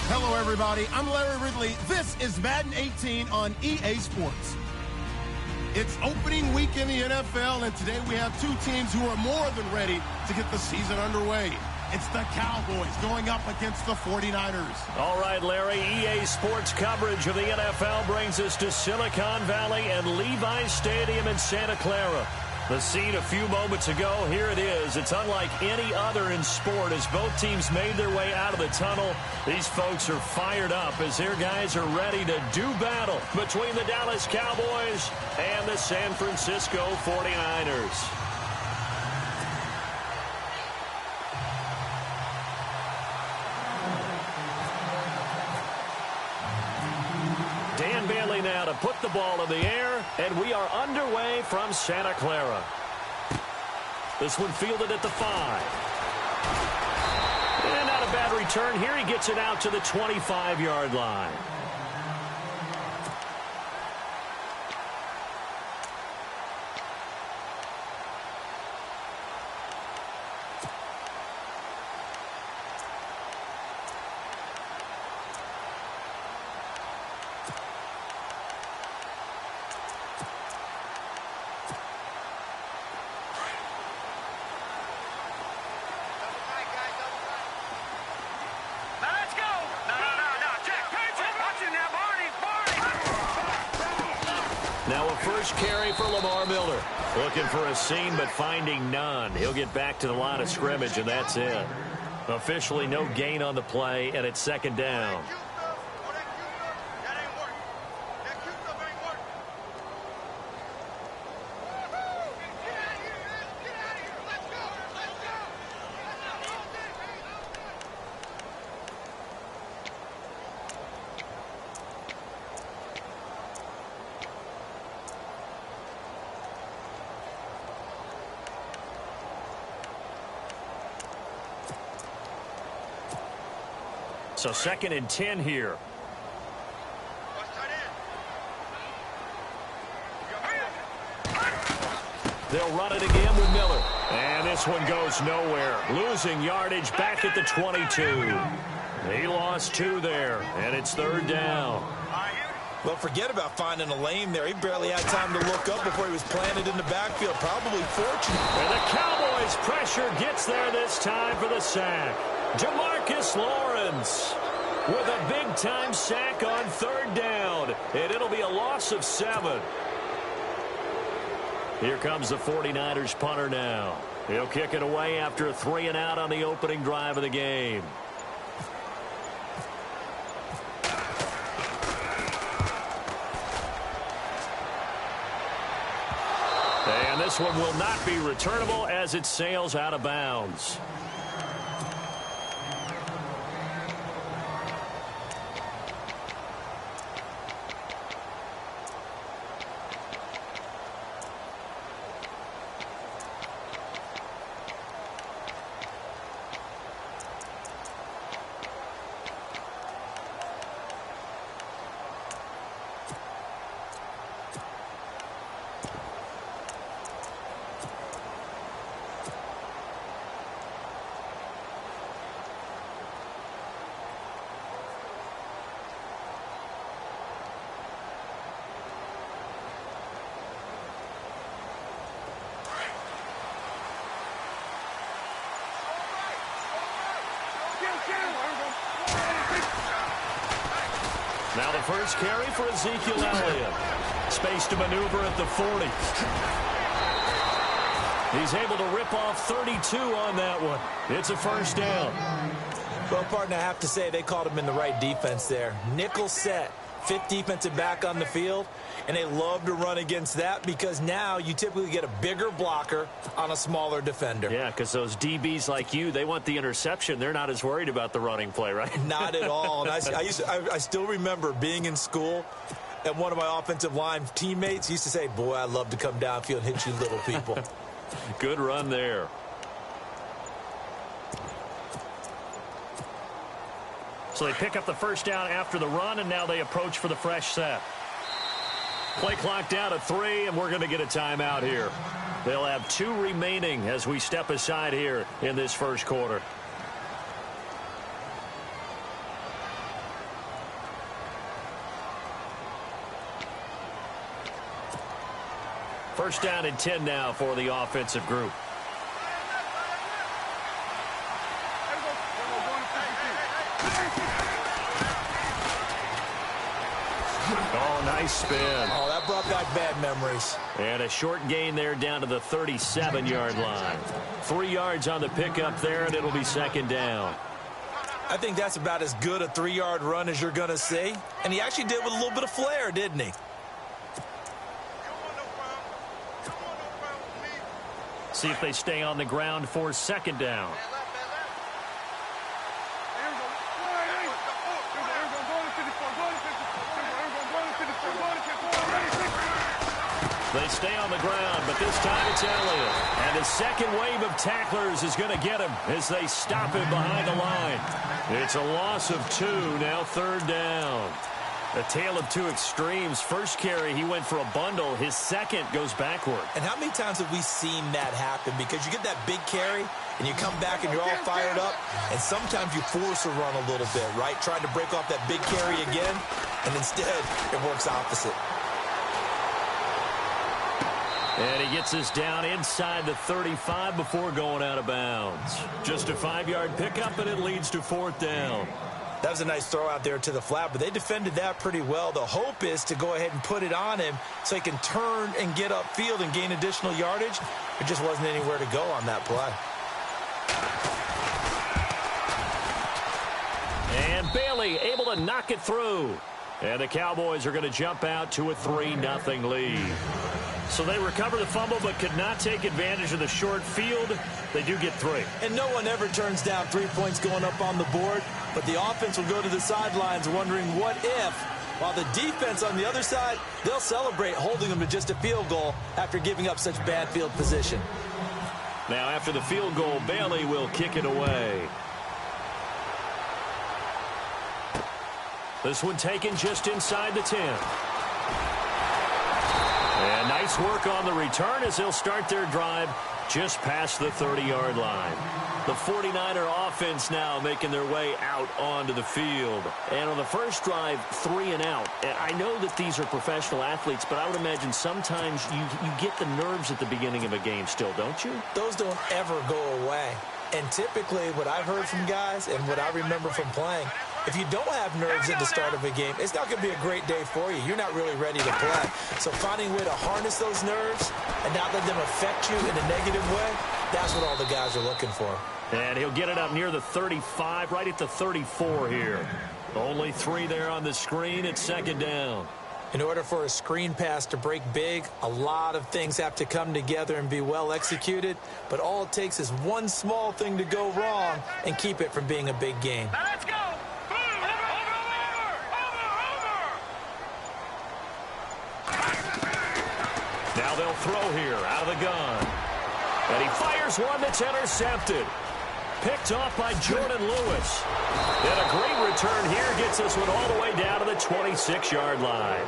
Hello, everybody. I'm Larry Ridley. This is Madden 18 on EA Sports. It's opening week in the NFL, and today we have two teams who are more than ready to get the season underway. It's the Cowboys going up against the 49ers. All right, Larry, EA Sports coverage of the NFL brings us to Silicon Valley and Levi Stadium in Santa Clara. The scene a few moments ago, here it is. It's unlike any other in sport as both teams made their way out of the tunnel. These folks are fired up as their guys are ready to do battle between the Dallas Cowboys and the San Francisco 49ers. Dan Bailey now to put the ball in the air, and we are underway from Santa Clara. This one fielded at the 5. And not a bad return here. He gets it out to the 25-yard line. Now a first carry for Lamar Miller. Looking for a seam, but finding none. He'll get back to the line of scrimmage, and that's it. Officially no gain on the play, and it's second down. So second and 10 here. They'll run it again with Miller. And this one goes nowhere. Losing yardage back at the 22. He lost 2 there, and it's third down. Well, forget about finding a lane there. He barely had time to look up before he was planted in the backfield. Probably fortunate. And the Cowboys' pressure gets there this time for the sack. Jamarcus Lawrence with a big-time sack on third down. And it'll be a loss of 7. Here comes the 49ers punter now. He'll kick it away after a 3-and-out on the opening drive of the game. And this one will not be returnable as it sails out of bounds. Now the first carry for Ezekiel Elliott. Space to maneuver at the 40. He's able to rip off 32 on that one. It's a first down. Well, partner, I have to say they called him in the right defense there. Nickel set, 5th defensive back on the field, and they love to run against that because now you typically get a bigger blocker on a smaller defender. Yeah, because those DBs like you, they want the interception. They're not as worried about the running play, right? Not at all. And I still remember being in school, and one of my offensive line teammates used to say, boy, I love to come downfield and hit you little people. Good run there. So they pick up the first down after the run, and now they approach for the fresh set. Play clock down to 3, and we're going to get a timeout here. They'll have 2 remaining as we step aside here in this first quarter. First down and 10 now for the offensive group. Oh, nice spin. Oh, that brought back bad memories. And a short gain there down to the 37-yard line. 3 yards on the pickup there, and it'll be second down. I think that's about as good a 3-yard run as you're going to see. And he actually did with a little bit of flair, didn't he? See if they stay on the ground for second down. They stay on the ground, but this time it's Elliott. And a second wave of tacklers is going to get him as they stop him behind the line. It's a loss of 2, now third down. A tale of 2 extremes. First carry, he went for a bundle. His second goes backward. And how many times have we seen that happen? Because you get that big carry, and you come back and you're all fired up, and sometimes you force a run a little bit, right? Trying to break off that big carry again, and instead it works opposite. And he gets us down inside the 35 before going out of bounds. Just a 5-yard pickup, and it leads to fourth down. That was a nice throw out there to the flat, but they defended that pretty well. The hope is to go ahead and put it on him so he can turn and get upfield and gain additional yardage. There just wasn't anywhere to go on that play. And Bailey able to knock it through. And the Cowboys are going to jump out to a 3-0 lead. So they recover the fumble but could not take advantage of the short field. They do get 3. And no one ever turns down 3 points going up on the board, but the offense will go to the sidelines wondering what if, while the defense on the other side, they'll celebrate holding them to just a field goal after giving up such bad field position. Now after the field goal, Bailey will kick it away. This one taken just inside the 10. And nice work on the return as they'll start their drive just past the 30-yard line. The 49er offense now making their way out onto the field. And on the first drive, 3 and out. I know that these are professional athletes, but I would imagine sometimes you get the nerves at the beginning of a game still, don't you? Those don't ever go away. And typically what I've heard from guys and what I remember from playing, if you don't have nerves at the start of a game, it's not going to be a great day for you. You're not really ready to play. So finding a way to harness those nerves and not let them affect you in a negative way, that's what all the guys are looking for. And he'll get it up near the 35, right at the 34 here. Only 3 there on the screen at second down. In order for a screen pass to break big, a lot of things have to come together and be well executed. But all it takes is one small thing to go wrong and keep it from being a big game. Now let's go. Now they'll throw here out of the gun. And he fires one that's intercepted. Picked off by Jordan Lewis. And a great return here gets this one all the way down to the 26-yard line.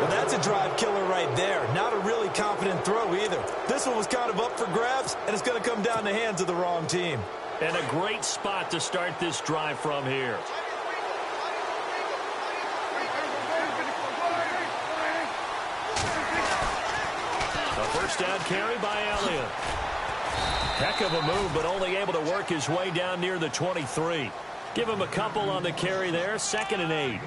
Well, that's a drive killer right there. Not a really confident throw either. This one was kind of up for grabs, and it's going to come down the hands of the wrong team. And a great spot to start this drive from here. A first down carry by Elliott. Heck of a move, but only able to work his way down near the 23. Give him a couple on the carry there. 2nd and 8.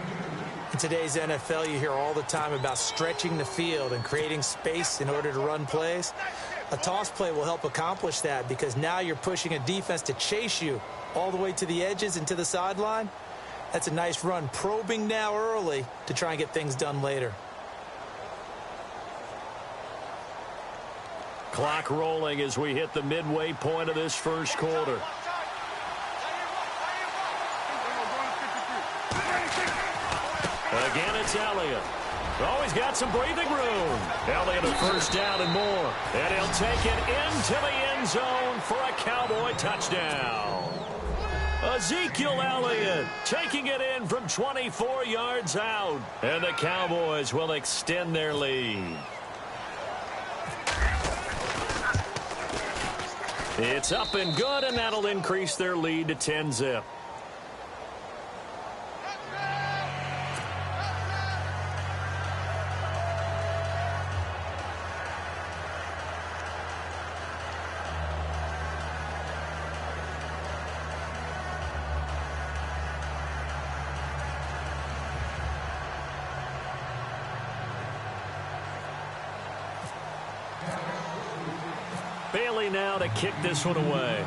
In today's NFL, you hear all the time about stretching the field and creating space in order to run plays. A toss play will help accomplish that because now you're pushing a defense to chase you all the way to the edges and to the sideline. That's a nice run, probing now early to try and get things done later. Clock rolling as we hit the midway point of this first quarter. Again, it's Elliott. Oh, he's got some breathing room. Elliott a first down and more. And he'll take it into the end zone for a Cowboy touchdown. Ezekiel Elliott taking it in from 24 yards out. And the Cowboys will extend their lead. It's up and good, and that'll increase their lead to 10-zip. Bailey now to kick this one away.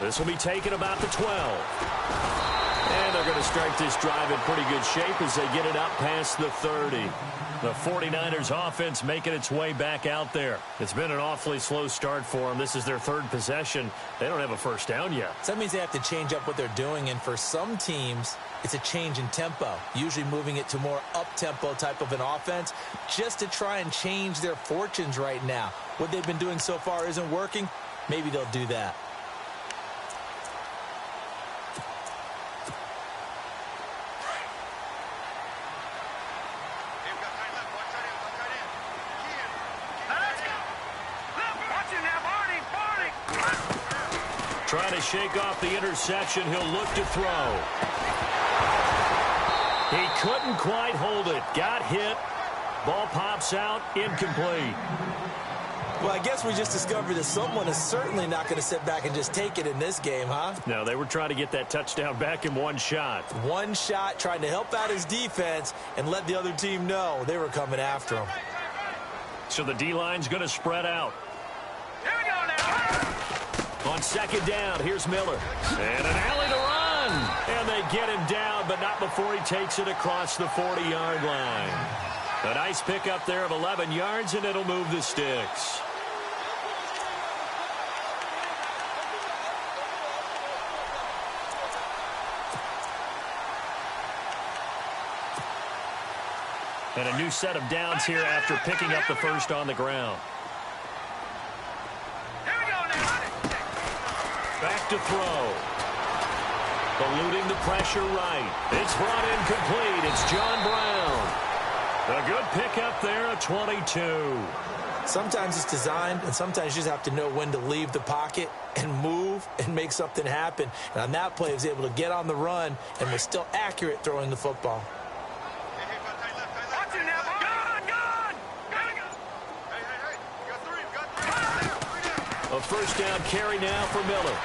This will be taken about the 12. And they're going to start this drive in pretty good shape as they get it up past the 30. The 49ers offense making its way back out there. It's been an awfully slow start for them. This is their 3rd possession. They don't have a first down yet. So that means they have to change up what they're doing, and for some teams, it's a change in tempo, usually moving it to more up-tempo type of an offense just to try and change their fortunes right now. What they've been doing so far isn't working. Maybe they'll do that. Trying to shake off the interception. He'll look to throw. He couldn't quite hold it. Got hit. Ball pops out. Incomplete. Well, I guess we just discovered that someone is certainly not going to sit back and just take it in this game, huh? No, they were trying to get that touchdown back in one shot. One shot, trying to help out his defense and let the other team know they were coming after him. So the D-line's going to spread out. Here we go now. On second down, here's Miller. And an alley to run. And they get him down, but not before he takes it across the 40-yard line. A nice pickup there of 11 yards, and it'll move the sticks. And a new set of downs here after picking up the first on the ground. Here we go now. Back to throw. Eluding the pressure right. It's brought in complete. It's John Brown. A good pickup there, a 22. Sometimes it's designed, and sometimes you just have to know when to leave the pocket and move and make something happen. And on that play, he was able to get on the run and was still accurate throwing the football. Watch it now. Gone. A first down carry now for Miller.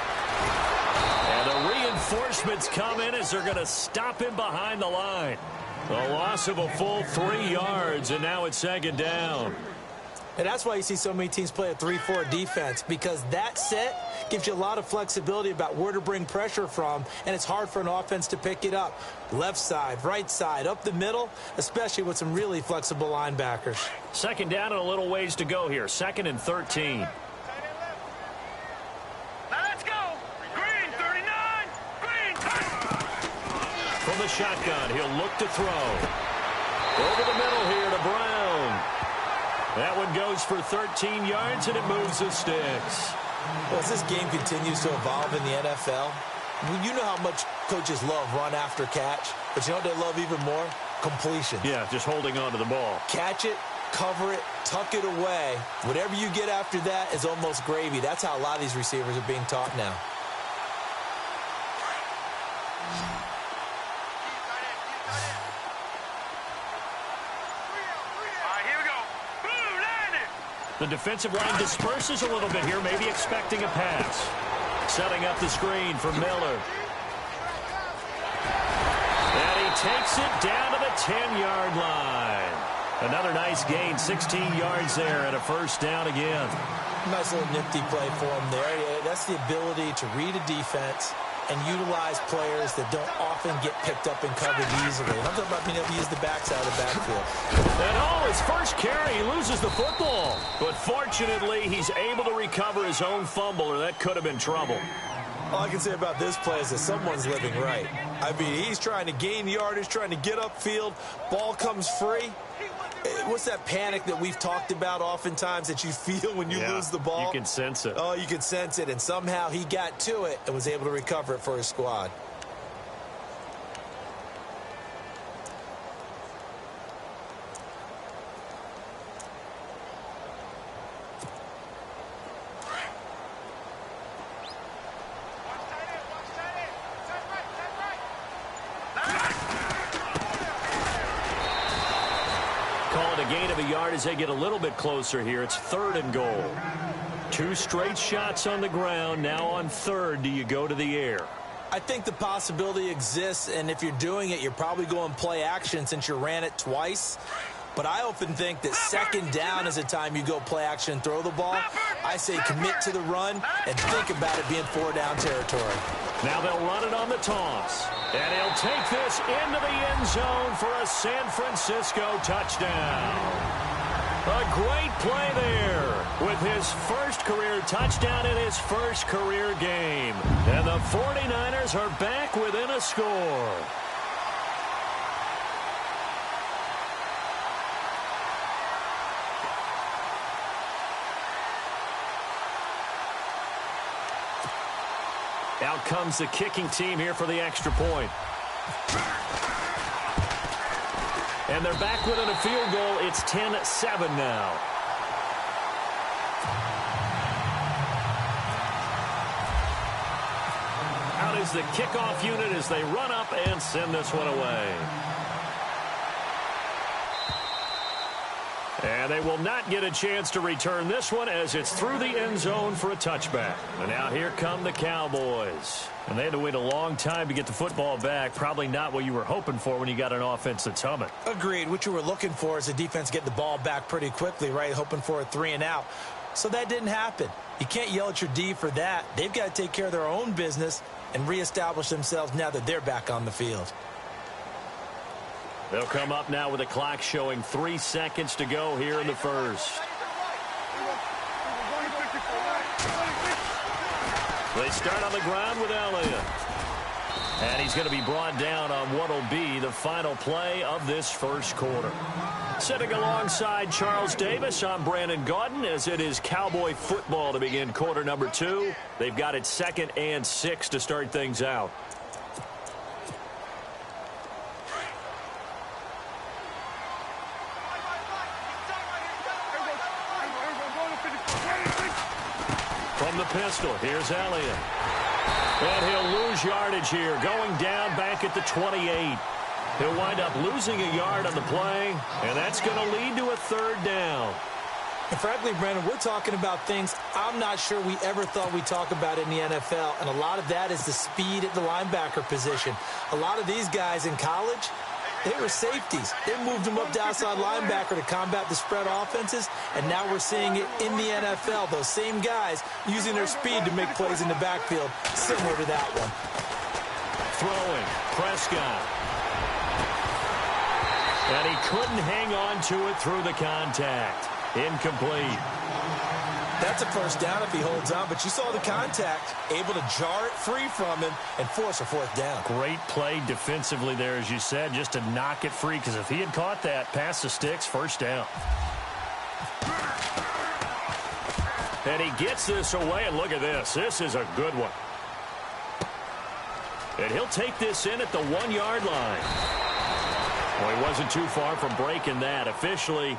And the reinforcements come in as they're going to stop him behind the line. A loss of a full 3 yards, and now it's second down. And that's why you see so many teams play a 3-4 defense, because that set gives you a lot of flexibility about where to bring pressure from, and it's hard for an offense to pick it up. Left side, right side, up the middle, especially with some really flexible linebackers. Second down and a little ways to go here. 2nd and 13. Now let's go. Green, 39. Green, From the shotgun, he'll look to throw. Over the middle here to Brown. That one goes for 13 yards, and it moves the sticks. Well, as this game continues to evolve in the NFL, you know how much coaches love run after catch, but you know what they love even more? Completion. Yeah, just holding on to the ball. Catch it, cover it, tuck it away. Whatever you get after that is almost gravy. That's how a lot of these receivers are being taught now. The defensive line disperses a little bit here, maybe expecting a pass. Setting up the screen for Miller. And he takes it down to the 10-yard line. Another nice gain, 16 yards there, and a first down again. Nice little nifty play for him there. That's the ability to read a defense and utilize players that don't often get picked up and covered easily. And I'm talking about being able to use the backside of the backfield. And his first carry, he loses the football. But fortunately, he's able to recover his own fumble, or that could have been trouble. All I can say about this play is that someone's living right. I mean, he's trying to gain yardage, trying to get upfield. Ball comes free. What's that panic that we've talked about oftentimes that you feel when you lose the ball? You can sense it. Oh, you can sense it. And somehow he got to it and was able to recover it for his squad. As they get a little bit closer here, it's 3rd and goal. 2 straight shots on the ground. Now on 3rd, do you go to the air? I think the possibility exists, and if you're doing it, you're probably going play action since you ran it twice. But I often think that 2nd down is a time you go play action and throw the ball. I say commit to the run and think about it being 4-down territory. Now they'll run it on the toss. And he'll take this into the end zone for a San Francisco touchdown. A great play there with his first career touchdown in his first career game. And the 49ers are back within a score. Out comes the kicking team here for the extra point. And they're back within a field goal. It's 10-7 now. Out is the kickoff unit as they run up and send this one away. And they will not get a chance to return this one as it's through the end zone for a touchback. And now here come the Cowboys. And they had to wait a long time to get the football back. Probably not what you were hoping for when you got an offense that's humming. Agreed. What you were looking for is the defense get the ball back pretty quickly, right? Hoping for a 3-and-out. So that didn't happen. You can't yell at your D for that. They've got to take care of their own business and reestablish themselves now that they're back on the field. They'll come up now with a clock showing 3 seconds to go here in the first. They start on the ground with Elliott. And he's going to be brought down on what will be the final play of this first quarter. Sitting alongside Charles Davis, I'm Brandon Gaudin as it is Cowboy football to begin quarter number 2. They've got it 2nd and 6 to start things out. From the pistol, here's Elliott. And he'll lose yardage here, going down back at the 28. He'll wind up losing a yard on the play, and that's going to lead to a 3rd down. And frankly, Brandon, we're talking about things I'm not sure we ever thought we'd talk about in the NFL, and a lot of that is the speed at the linebacker position. A lot of these guys in college, they were safeties. They moved them up to outside linebacker to combat the spread offenses, and now we're seeing it in the NFL. Those same guys using their speed to make plays in the backfield, similar to that one. Throwing, Prescott. And he couldn't hang on to it through the contact. Incomplete. That's a first down if he holds on, but you saw the contact, able to jar it free from him and force a 4th down. Great play defensively there, as you said, just to knock it free, because if he had caught that, past the sticks, 1st down. And he gets this away, and look at this. This is a good one. And he'll take this in at the 1-yard line. Well, he wasn't too far from breaking that. Officially,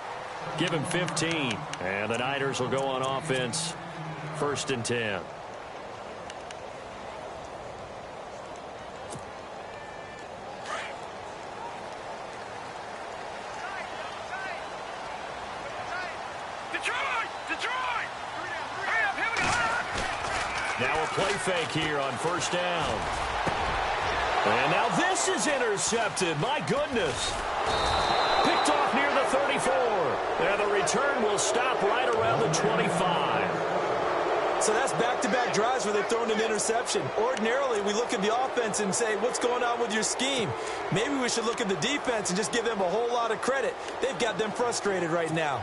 give him 15. And the Niners will go on offense, 1st and 10. Now a play fake here on 1st down. And now this is intercepted. My goodness. Picked off near the 34. And the return will stop right around the 25. So that's back-to-back drives where they've thrown an interception. Ordinarily, we look at the offense and say, what's going on with your scheme? Maybe we should look at the defense and just give them a whole lot of credit. They've got them frustrated right now.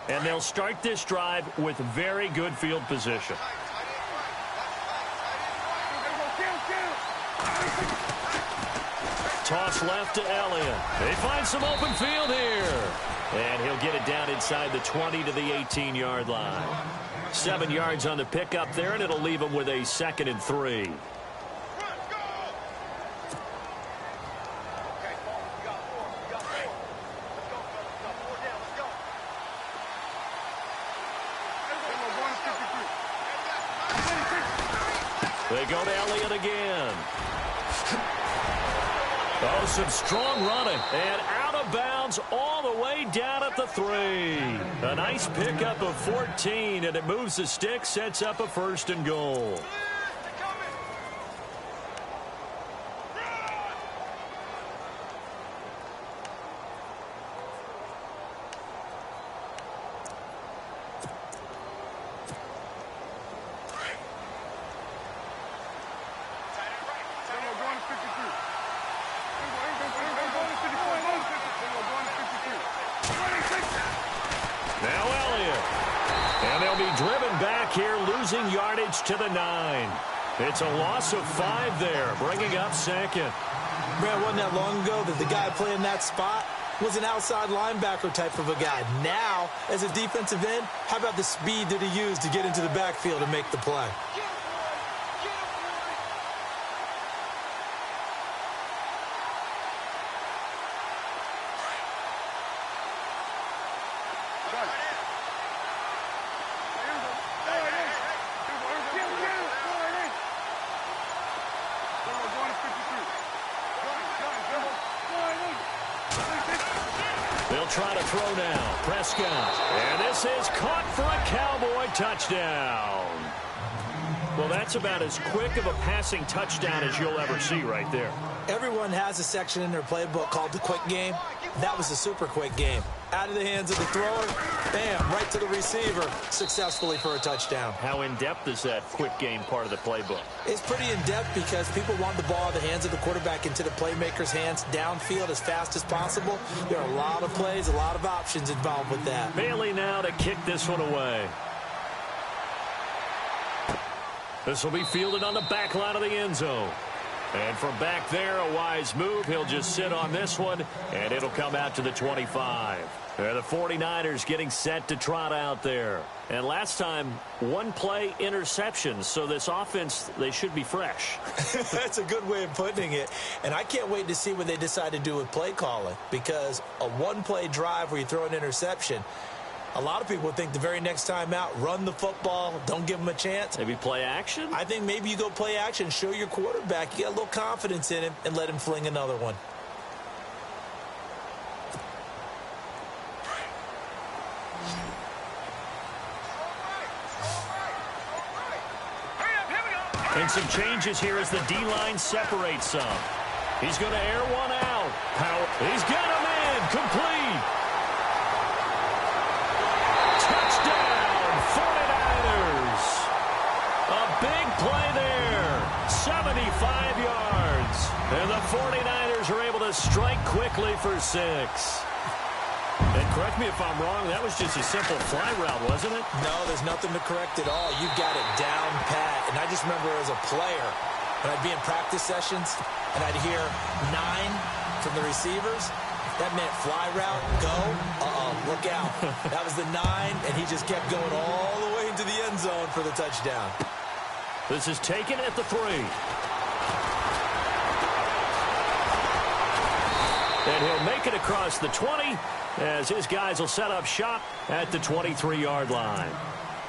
And they'll start this drive with very good field position. Toss left to Elliott. They find some open field here. And he'll get it down inside the 20 to the 18-yard line. 7 yards on the pickup there, and it'll leave him with a 2nd and 3. They go to Elliott again. Oh, some strong running. And out of bounds all the way down at the 3. A nice pickup of 14, and it moves the stick, sets up a 1st and goal. To the 9. It's a loss of 5 there, bringing up 2nd. Man, wasn't that long ago that the guy playing that spot was an outside linebacker type of a guy. Now, as a defensive end, how about the speed that he used to get into the backfield and make the play? They'll try to throw now. Prescott. And this is caught for a Cowboy touchdown. Well, that's about as quick of a passing touchdown as you'll ever see right there. Everyone has a section in their playbook called the quick game. That was a super quick game. Out of the hands of the thrower, bam, right to the receiver, successfully for a touchdown. How in-depth is that quick game part of the playbook? It's pretty in-depth because people want the ball in the hands of the quarterback into the playmaker's hands downfield as fast as possible. There are a lot of plays, a lot of options involved with that. Bailey now to kick this one away. This will be fielded on the back line of the end zone. And from back there, a wise move. He'll just sit on this one, and it'll come out to the 25. The 49ers getting set to trot out there. And last time, one play interceptions. So this offense, they should be fresh. That's a good way of putting it. And I can't wait to see what they decide to do with play calling. Because a one-play drive where you throw an interception, a lot of people think the very next time out, run the football, don't give them a chance. Maybe play action? I think maybe you go play action, show your quarterback, you got a little confidence in him, and let him fling another one. And some changes here as the D-line separates some. He's going to air one out. He's got him in. Complete. Touchdown, 49ers. A big play there. 75 yards. And the 49ers are able to strike quickly for 6. And correct me if I'm wrong, that was just a simple fly route, wasn't it? No, there's nothing to correct at all. You've got it down pat. And I just remember as a player, when I'd be in practice sessions, and I'd hear 9 from the receivers, that meant fly route, go, look out. That was the 9, and he just kept going all the way into the end zone for the touchdown. This is taken at the 3. And he'll make it across the 20 as his guys will set up shop at the 23-yard line.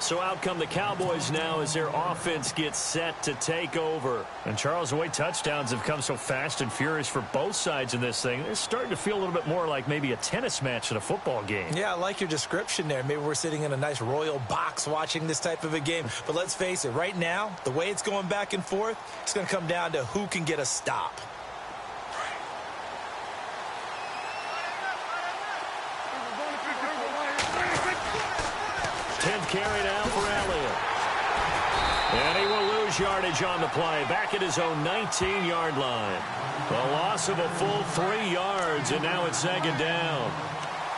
So out come the Cowboys now as their offense gets set to take over. And Charles, the way touchdowns have come so fast and furious for both sides in this thing, it's starting to feel a little bit more like maybe a tennis match in a football game. Yeah, I like your description there. Maybe we're sitting in a nice royal box watching this type of a game. But let's face it, right now, the way it's going back and forth, it's going to come down to who can get a stop. Carry now for Elliott. And he will lose yardage on the play. Back at his own 19-yard line. A loss of a full 3 yards, and now it's 2nd down.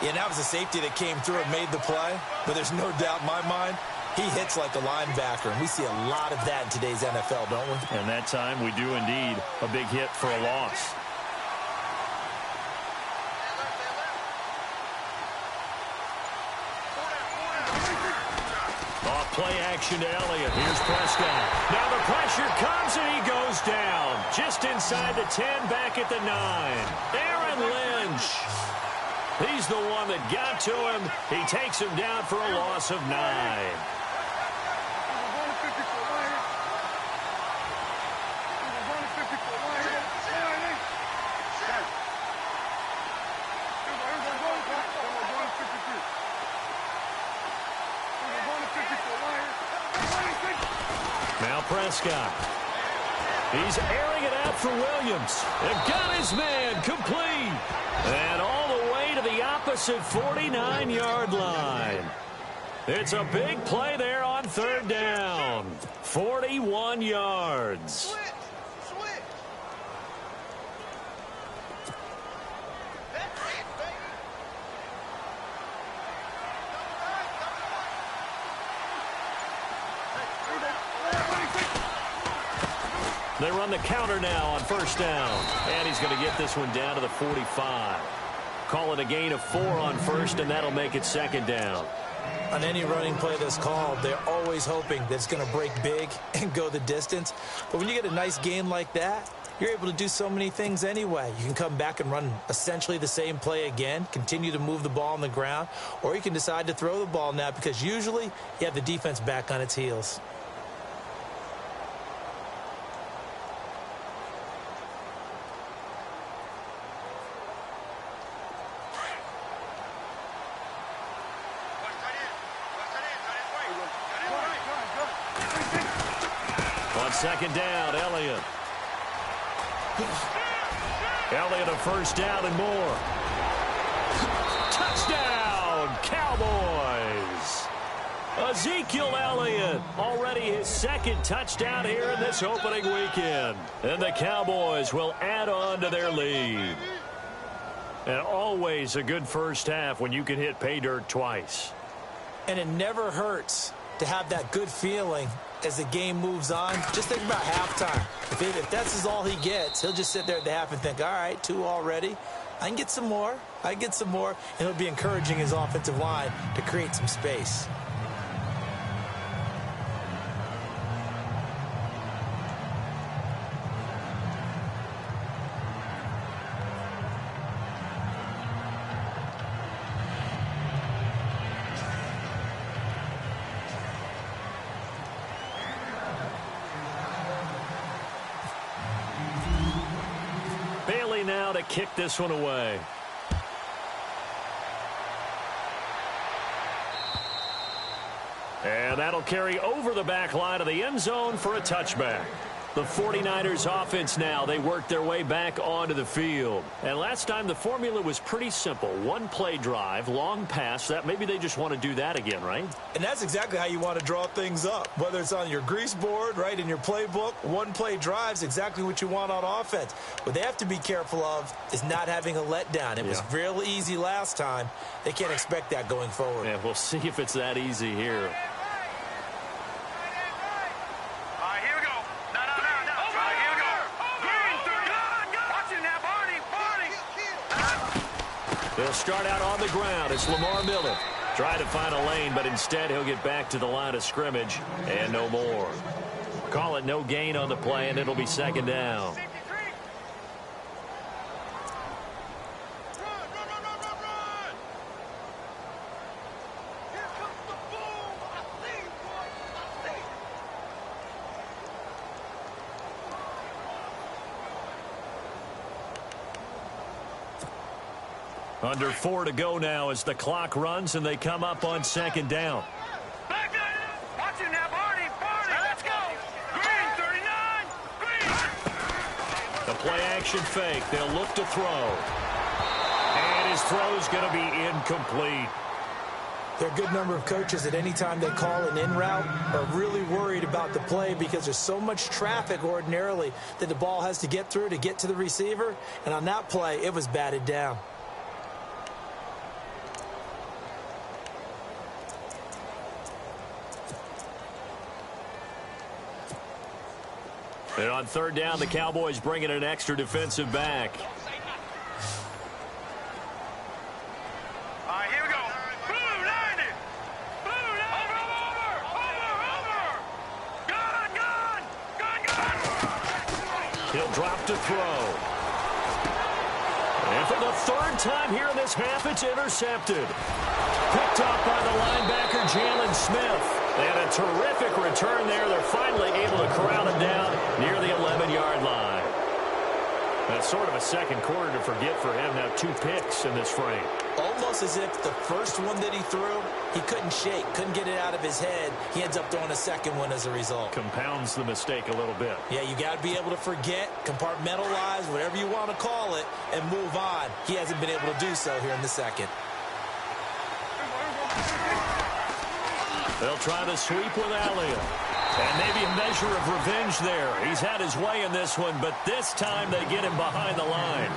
Yeah, that was a safety that came through and made the play. But there's no doubt in my mind, he hits like a linebacker. And we see a lot of that in today's NFL, don't we? And that time we do indeed. A big hit for a loss. Play action to Elliott. Here's Prescott. Now the pressure comes and he goes down. Just inside the 10, back at the 9. Aaron Lynch. He's the one that got to him. He takes him down for a loss of 9. Now Prescott. He's airing it out for Williams. And got his man complete. And all the way to the opposite 49-yard line. It's a big play there on 3rd down. 41 yards. They run the counter now on 1st down. And he's going to get this one down to the 45. Call it a gain of 4 on 1st, and that'll make it 2nd down. On any running play that's called, they're always hoping that it's going to break big and go the distance. But when you get a nice gain like that, you're able to do so many things anyway. You can come back and run essentially the same play again, continue to move the ball on the ground, or you can decide to throw the ball now because usually you have the defense back on its heels. On second down, Elliott. Elliott a first down and more. Touchdown, Cowboys. Ezekiel Elliott, already his second touchdown here in this opening weekend. And the Cowboys will add on to their lead. And always a good first half when you can hit pay dirt twice. And it never hurts to have that good feeling as the game moves on. Just think about halftime. If that's all he gets, he'll just sit there at the half and think, all right, 2 already. I can get some more. I can get some more. And he'll be encouraging his offensive line to create some space. Now to kick this one away. And that'll carry over the back line of the end zone for a touchback. The 49ers offense now, they work their way back onto the field. And last time the formula was pretty simple. 1 play drive, long pass. That maybe they just want to do that again, right? And that's exactly how you want to draw things up. Whether it's on your grease board, right, in your playbook, 1 play drive's exactly what you want on offense. What they have to be careful of is not having a letdown. It was real easy last time. They can't expect that going forward. Yeah, we'll see if it's that easy here. He'll start out on the ground. It's Lamar Miller. Try to find a lane, but instead he'll get back to the line of scrimmage and no more. Call it no gain on the play, and it'll be second down. Under 4 to go now as the clock runs and they come up on second down. Back up. Watch it now, Barney. Let's go. Green, 39. Green. The play action fake. They'll look to throw. And his throw's going to be incomplete. There are a good number of coaches that any time they call an in route are really worried about the play because there's so much traffic ordinarily that the ball has to get through to get to the receiver. And on that play, it was batted down. And on third down, the Cowboys bring in an extra defensive back. All right, here we go. Blue, 90. Blue, 90. Over. Gun. He'll drop to throw. And for the 3rd time here in this half, it's intercepted. Picked off by the linebacker, Jalen Smith. And a terrific return there. They're finally able to corral him down near the 11-yard line. That's sort of a second quarter to forget for him. Now 2 picks in this frame. Almost as if the first one that he threw, he couldn't shake, couldn't get it out of his head. He ends up throwing a second one as a result. Compounds the mistake a little bit. Yeah, you got to be able to forget, compartmentalize, whatever you want to call it, and move on. He hasn't been able to do so here in the second. They'll try to sweep with Elliott. And maybe a measure of revenge there. He's had his way in this one, but this time they get him behind the line.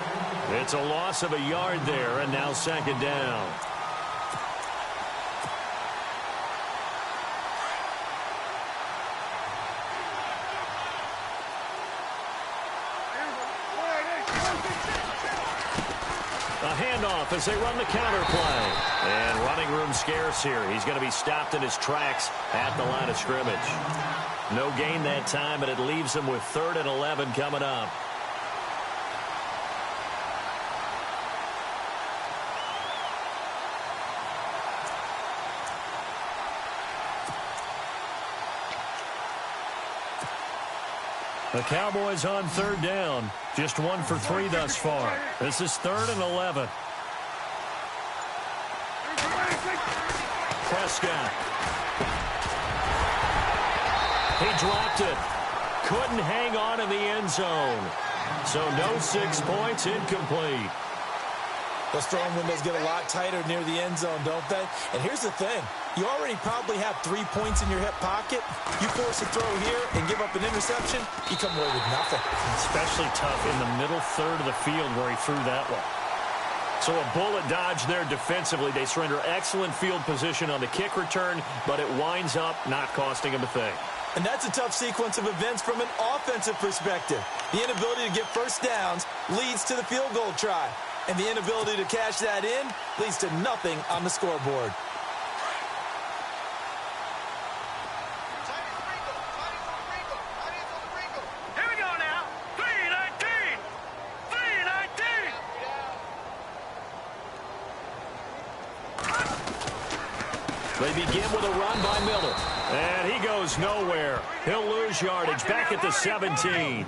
It's a loss of a yard there, and now second down. A handoff as they run the counter play. And running room scarce here. He's going to be stopped in his tracks at the line of scrimmage. No gain that time, and it leaves him with 3rd and 11 coming up. The Cowboys on third down. Just 1 for 3 thus far. This is 3rd and 11. Prescott. He dropped it. Couldn't hang on in the end zone. So no 6 points, incomplete. Those throwing windows get a lot tighter near the end zone, don't they? And here's the thing. You already probably have 3 points in your hip pocket. You force a throw here and give up an interception, you come away with nothing. Especially tough in the middle third of the field where he threw that one. So a bullet dodge there defensively. They surrender excellent field position on the kick return, but it winds up not costing him a thing. And that's a tough sequence of events from an offensive perspective. The inability to get first downs leads to the field goal try. And the inability to cash that in leads to nothing on the scoreboard. Here we go now. 3-19. 3-19. They begin with a run by Miller. And he goes nowhere. He'll lose yardage back at the 17.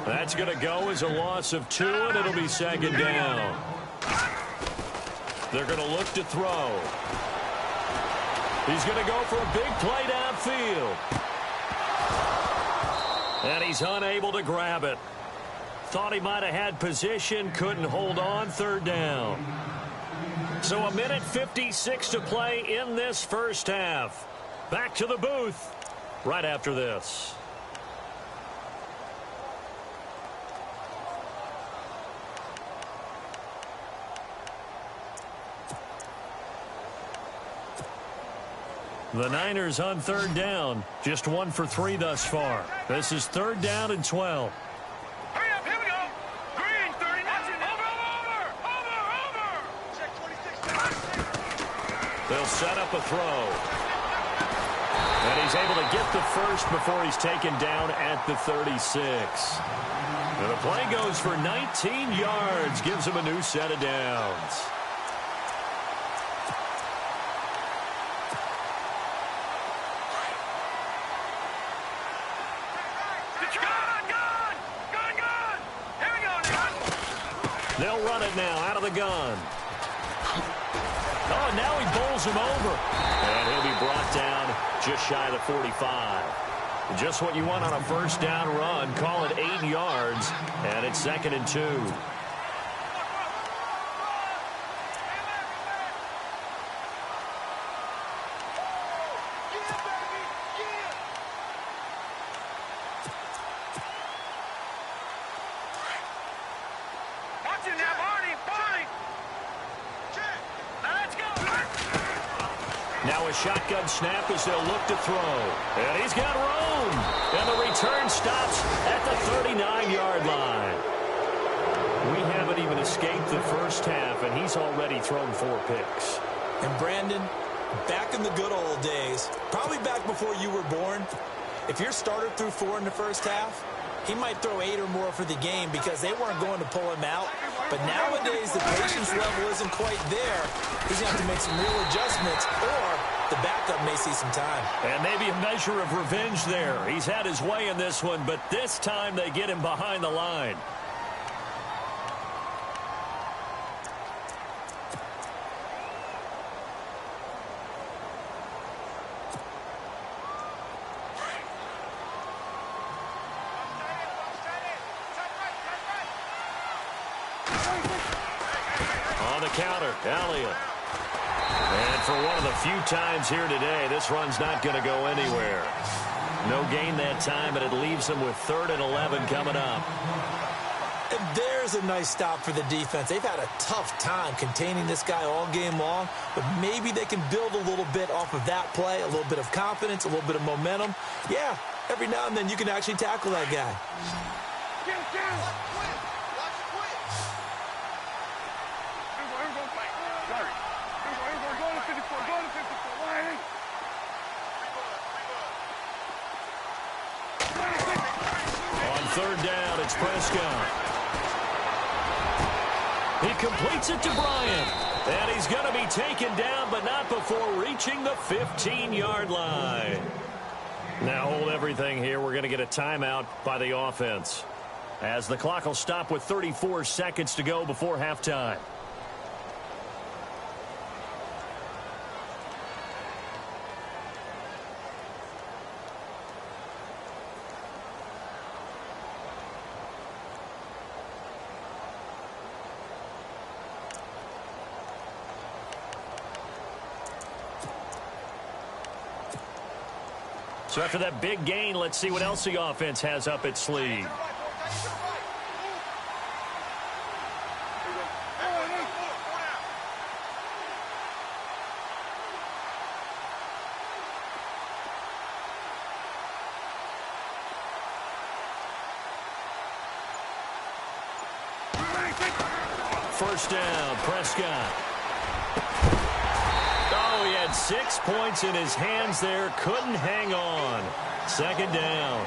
That's going to go as a loss of 2, and it'll be 2nd down. They're going to look to throw. He's going to go for a big play downfield. And he's unable to grab it. Thought he might have had position, couldn't hold on, 3rd down. So 1:56 to play in this first half. Back to the booth right after this. The Niners on 3rd down. Just 1 for 3 thus far. This is 3rd down and 12. Hurry up, here we go. Green, 39. Over. Check 26. They'll set up a throw. And he's able to get the first before he's taken down at the 36. And the play goes for 19 yards. Gives him a new set of downs. They'll run it now out of the gun. Oh, and now he bowls him over. And he'll be brought down just shy of the 45. Just what you want on a first down run. Call it 8 yards. And it's 2nd and 2. Now a shotgun snap as they'll look to throw. And he's got room. And the return stops at the 39-yard line. We haven't even escaped the first half, and he's already thrown 4 picks. And Brandon, back in the good old days, probably back before you were born, if your starter threw 4 in the first half, he might throw 8 or more for the game because they weren't going to pull him out. But nowadays, the patience level isn't quite there. He's going to have to make some real adjustments, or the backup may see some time. And maybe a measure of revenge there. He's had his way in this one, but this time they get him behind the line. On the counter, Elliott. And for one of the few times here today, this run's not going to go anywhere. No gain that time, and it leaves them with 3rd and 11 coming up. And there's a nice stop for the defense. They've had a tough time containing this guy all game long, but maybe they can build a little bit off of that play, a little bit of confidence, a little bit of momentum. Yeah, every now and then you can actually tackle that guy. Get down. On 3rd down, it's Prescott. He completes it to Bryant. And he's going to be taken down, but not before reaching the 15-yard line. Now hold everything here. We're going to get a timeout by the offense, as the clock will stop with 34 seconds to go before halftime. So after that big gain, let's see what else the offense has up its sleeve. First down, Prescott. Oh, he had 6 points in his hands there. Couldn't hang on. Second down.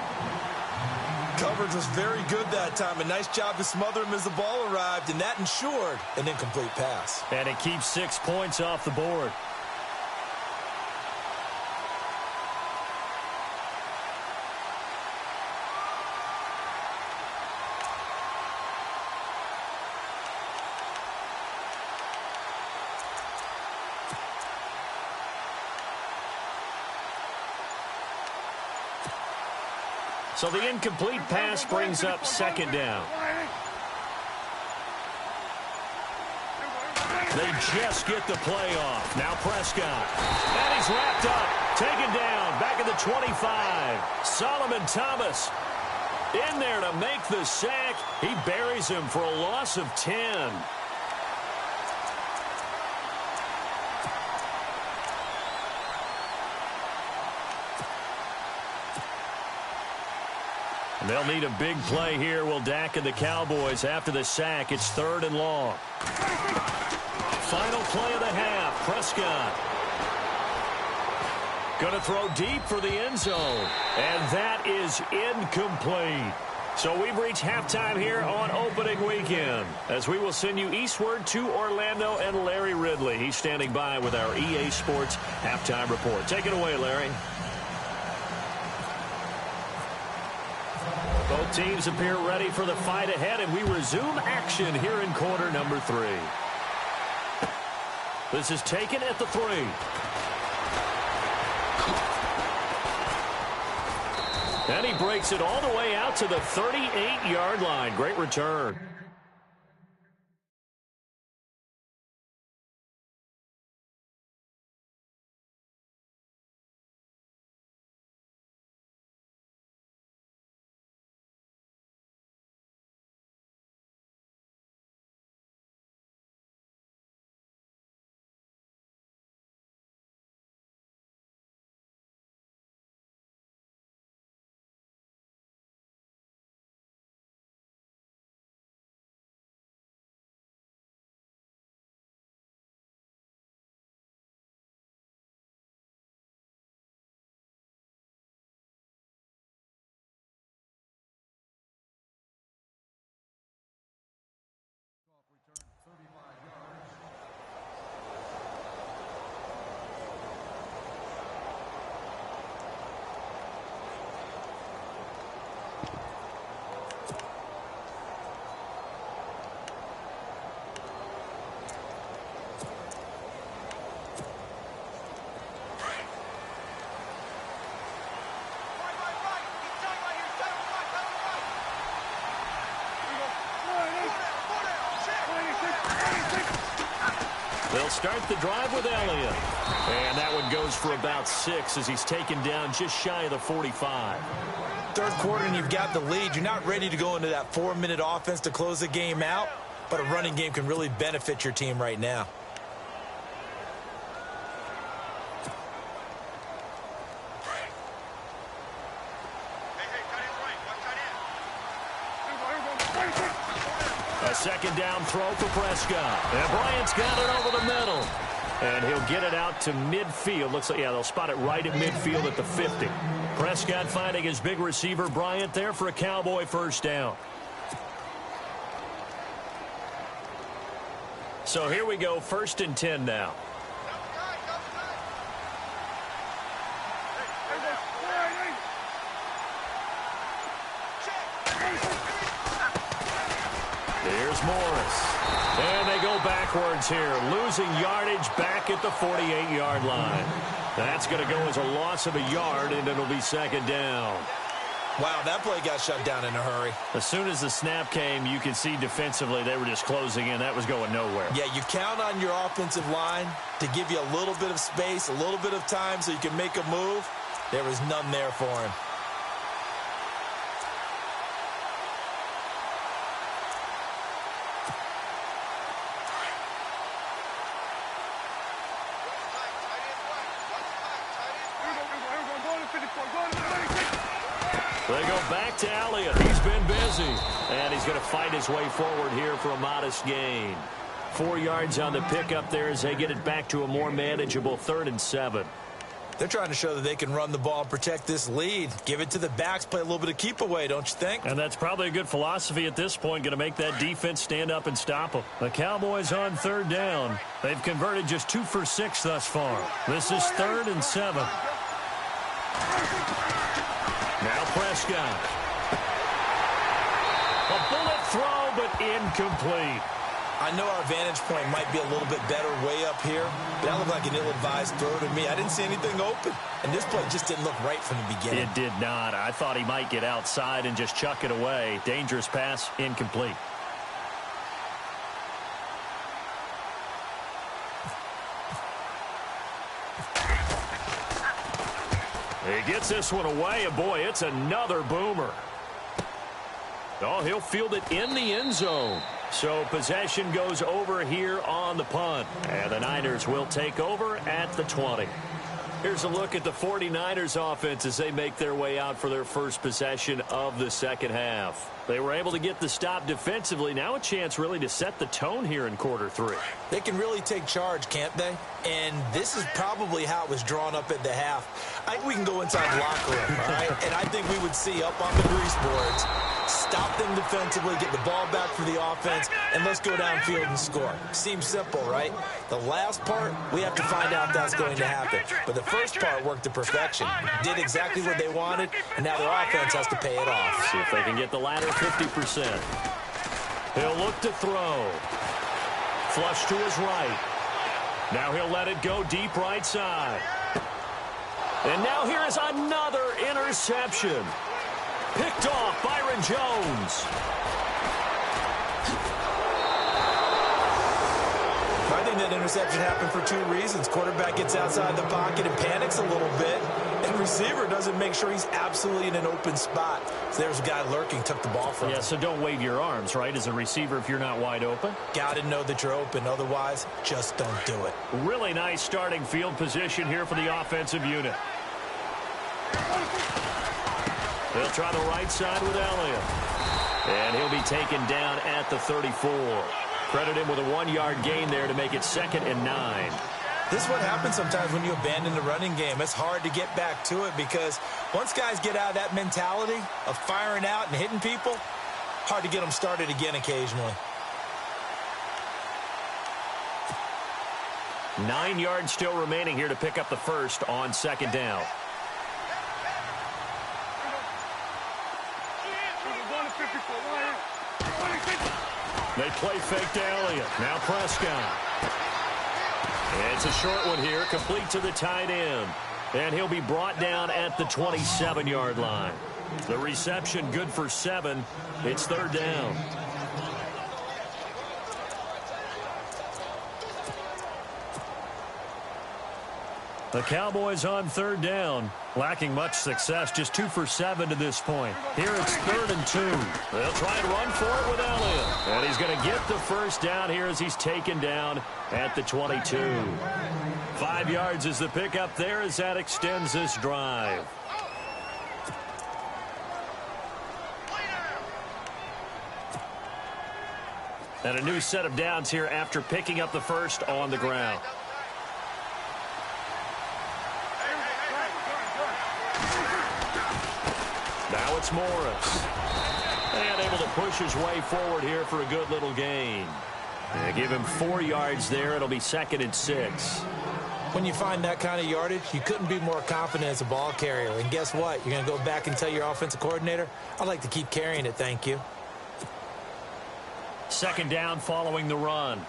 Coverage was very good that time. A nice job to smother him as the ball arrived, and that ensured an incomplete pass. And it keeps 6 points off the board. So the incomplete pass brings up second down. They just get the play off. Now Prescott. And he's wrapped up. Taken down. Back at the 25. Solomon Thomas in there to make the sack. He buries him for a loss of 10. And they'll need a big play here. Will Dak and the Cowboys after the sack. It's 3rd and long. Final play of the half. Prescott going to throw deep for the end zone. And that is incomplete. So we've reached halftime here on opening weekend, as we will send you eastward to Orlando and Larry Ridley. He's standing by with our EA Sports halftime report. Take it away, Larry. Both teams appear ready for the fight ahead, and we resume action here in quarter number 3. This is taken at the 3. And he breaks it all the way out to the 38-yard line. Great return. They'll start the drive with Elliott. And that one goes for about 6 as he's taken down just shy of the 45. Third quarter and you've got the lead. You're not ready to go into that 4-minute offense to close the game out, but a running game can really benefit your team right now. A second down throw for Prescott. And Bryant's got it over the middle. And he'll get it out to midfield. Looks like, yeah, they'll spot it right at midfield at the 50. Prescott finding his big receiver, Bryant, there for a Cowboy first down. So here we go, 1st and 10 now. it's Morris. And they go backwards here, losing yardage back at the 48-yard line. That's going to go as a loss of a yard, and it'll be second down. Wow, that play got shut down in a hurry. As soon as the snap came, you can see defensively they were just closing in. That was going nowhere. Yeah, you count on your offensive line to give you a little bit of space, a little bit of time so you can make a move. There was none there for him. They go back to Elliott. He's been busy. And he's going to fight his way forward here for a modest gain. 4 yards on the pickup there as they get it back to a more manageable 3rd and 7. They're trying to show that they can run the ball and protect this lead. Give it to the backs, play a little bit of keep away, don't you think? And that's probably a good philosophy at this point, going to make that defense stand up and stop them. The Cowboys on 3rd down. They've converted just 2 for 6 thus far. This is 3rd and 7. Now Prescott. A bullet throw, but incomplete. I know our vantage point might be a little bit better way up here, but that looked like an ill-advised throw to me. I didn't see anything open, and this play just didn't look right from the beginning. It did not. I thought he might get outside and just chuck it away. Dangerous pass, incomplete. He gets this one away, and boy, it's another boomer. Oh, he'll field it in the end zone. So possession goes over here on the punt. And the Niners will take over at the 20. Here's a look at the 49ers offense as they make their way out for their first possession of the second half. They were able to get the stop defensively. Now a chance really to set the tone here in quarter 3. They can really take charge, can't they? And this is probably how it was drawn up at the half. I think we can go inside the locker room, all right? And I think we would see up on the grease boards, stop them defensively, get the ball back for the offense, and let's go downfield and score. Seems simple, right? The last part, we have to find out that's going to happen. But the first part worked to perfection. Did exactly what they wanted, and now their offense has to pay it off. See if they can get the latter 50%. He'll look to throw. Flush to his right. Now he'll let it go deep right side. And now here is another interception. Picked off Byron Jones. I think that interception happened for 2 reasons. Quarterback gets outside the pocket and panics a little bit. And receiver doesn't make sure he's absolutely in an open spot. So there's a guy lurking, took the ball from him. Yeah, so don't wave your arms, right, as a receiver if you're not wide open. Got to know that you're open. Otherwise, just don't do it. Really nice starting field position here for the offensive unit. They'll try the right side with Elliott. And he'll be taken down at the 34. Credit him with a 1-yard gain there to make it 2nd and 9. This is what happens sometimes when you abandon the running game. It's hard to get back to it because once guys get out of that mentality of firing out and hitting people, hard to get them started again occasionally. 9 yards still remaining here to pick up the first on 2nd down. They play fake to Elliott. Now Prescott. It's a short one here, complete to the tight end. And he'll be brought down at the 27-yard line. The reception good for 7. It's 3rd down. The Cowboys on 3rd down, lacking much success, just 2 for 7 to this point. Here it's 3rd and 2. They'll try and run for it with Elliott. And he's going to get the first down here as he's taken down at the 22. 5 yards is the pickup there as that extends this drive. And a new set of downs here after picking up the first on the ground. Now it's Morris. And able to push his way forward here for a good little gain. And give him 4 yards there. It'll be 2nd and 6. When you find that kind of yardage, you couldn't be more confident as a ball carrier. And guess what? You're going to go back and tell your offensive coordinator, I'd like to keep carrying it, thank you. Second down following the run.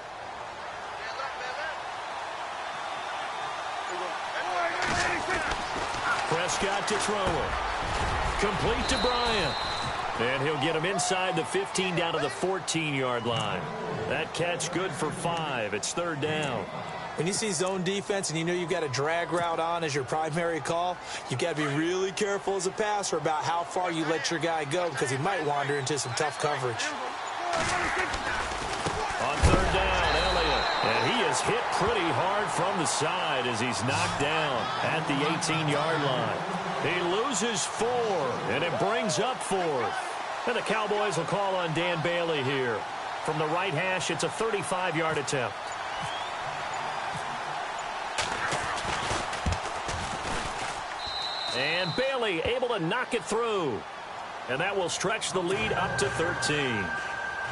Prescott to throw it. Complete to Bryant. And he'll get him inside the 15 down to the 14-yard line. That catch good for 5. It's third down. When you see zone defense and you know you've got a drag route on as your primary call, you've got to be really careful as a passer about how far you let your guy go because he might wander into some tough coverage. On third down, Elliott. And he is hit pretty hard from the side as he's knocked down at the 18-yard line. He loses 4, and it brings up 4th. And the Cowboys will call on Dan Bailey here. From the right hash, it's a 35-yard attempt. And Bailey able to knock it through. And that will stretch the lead up to 13.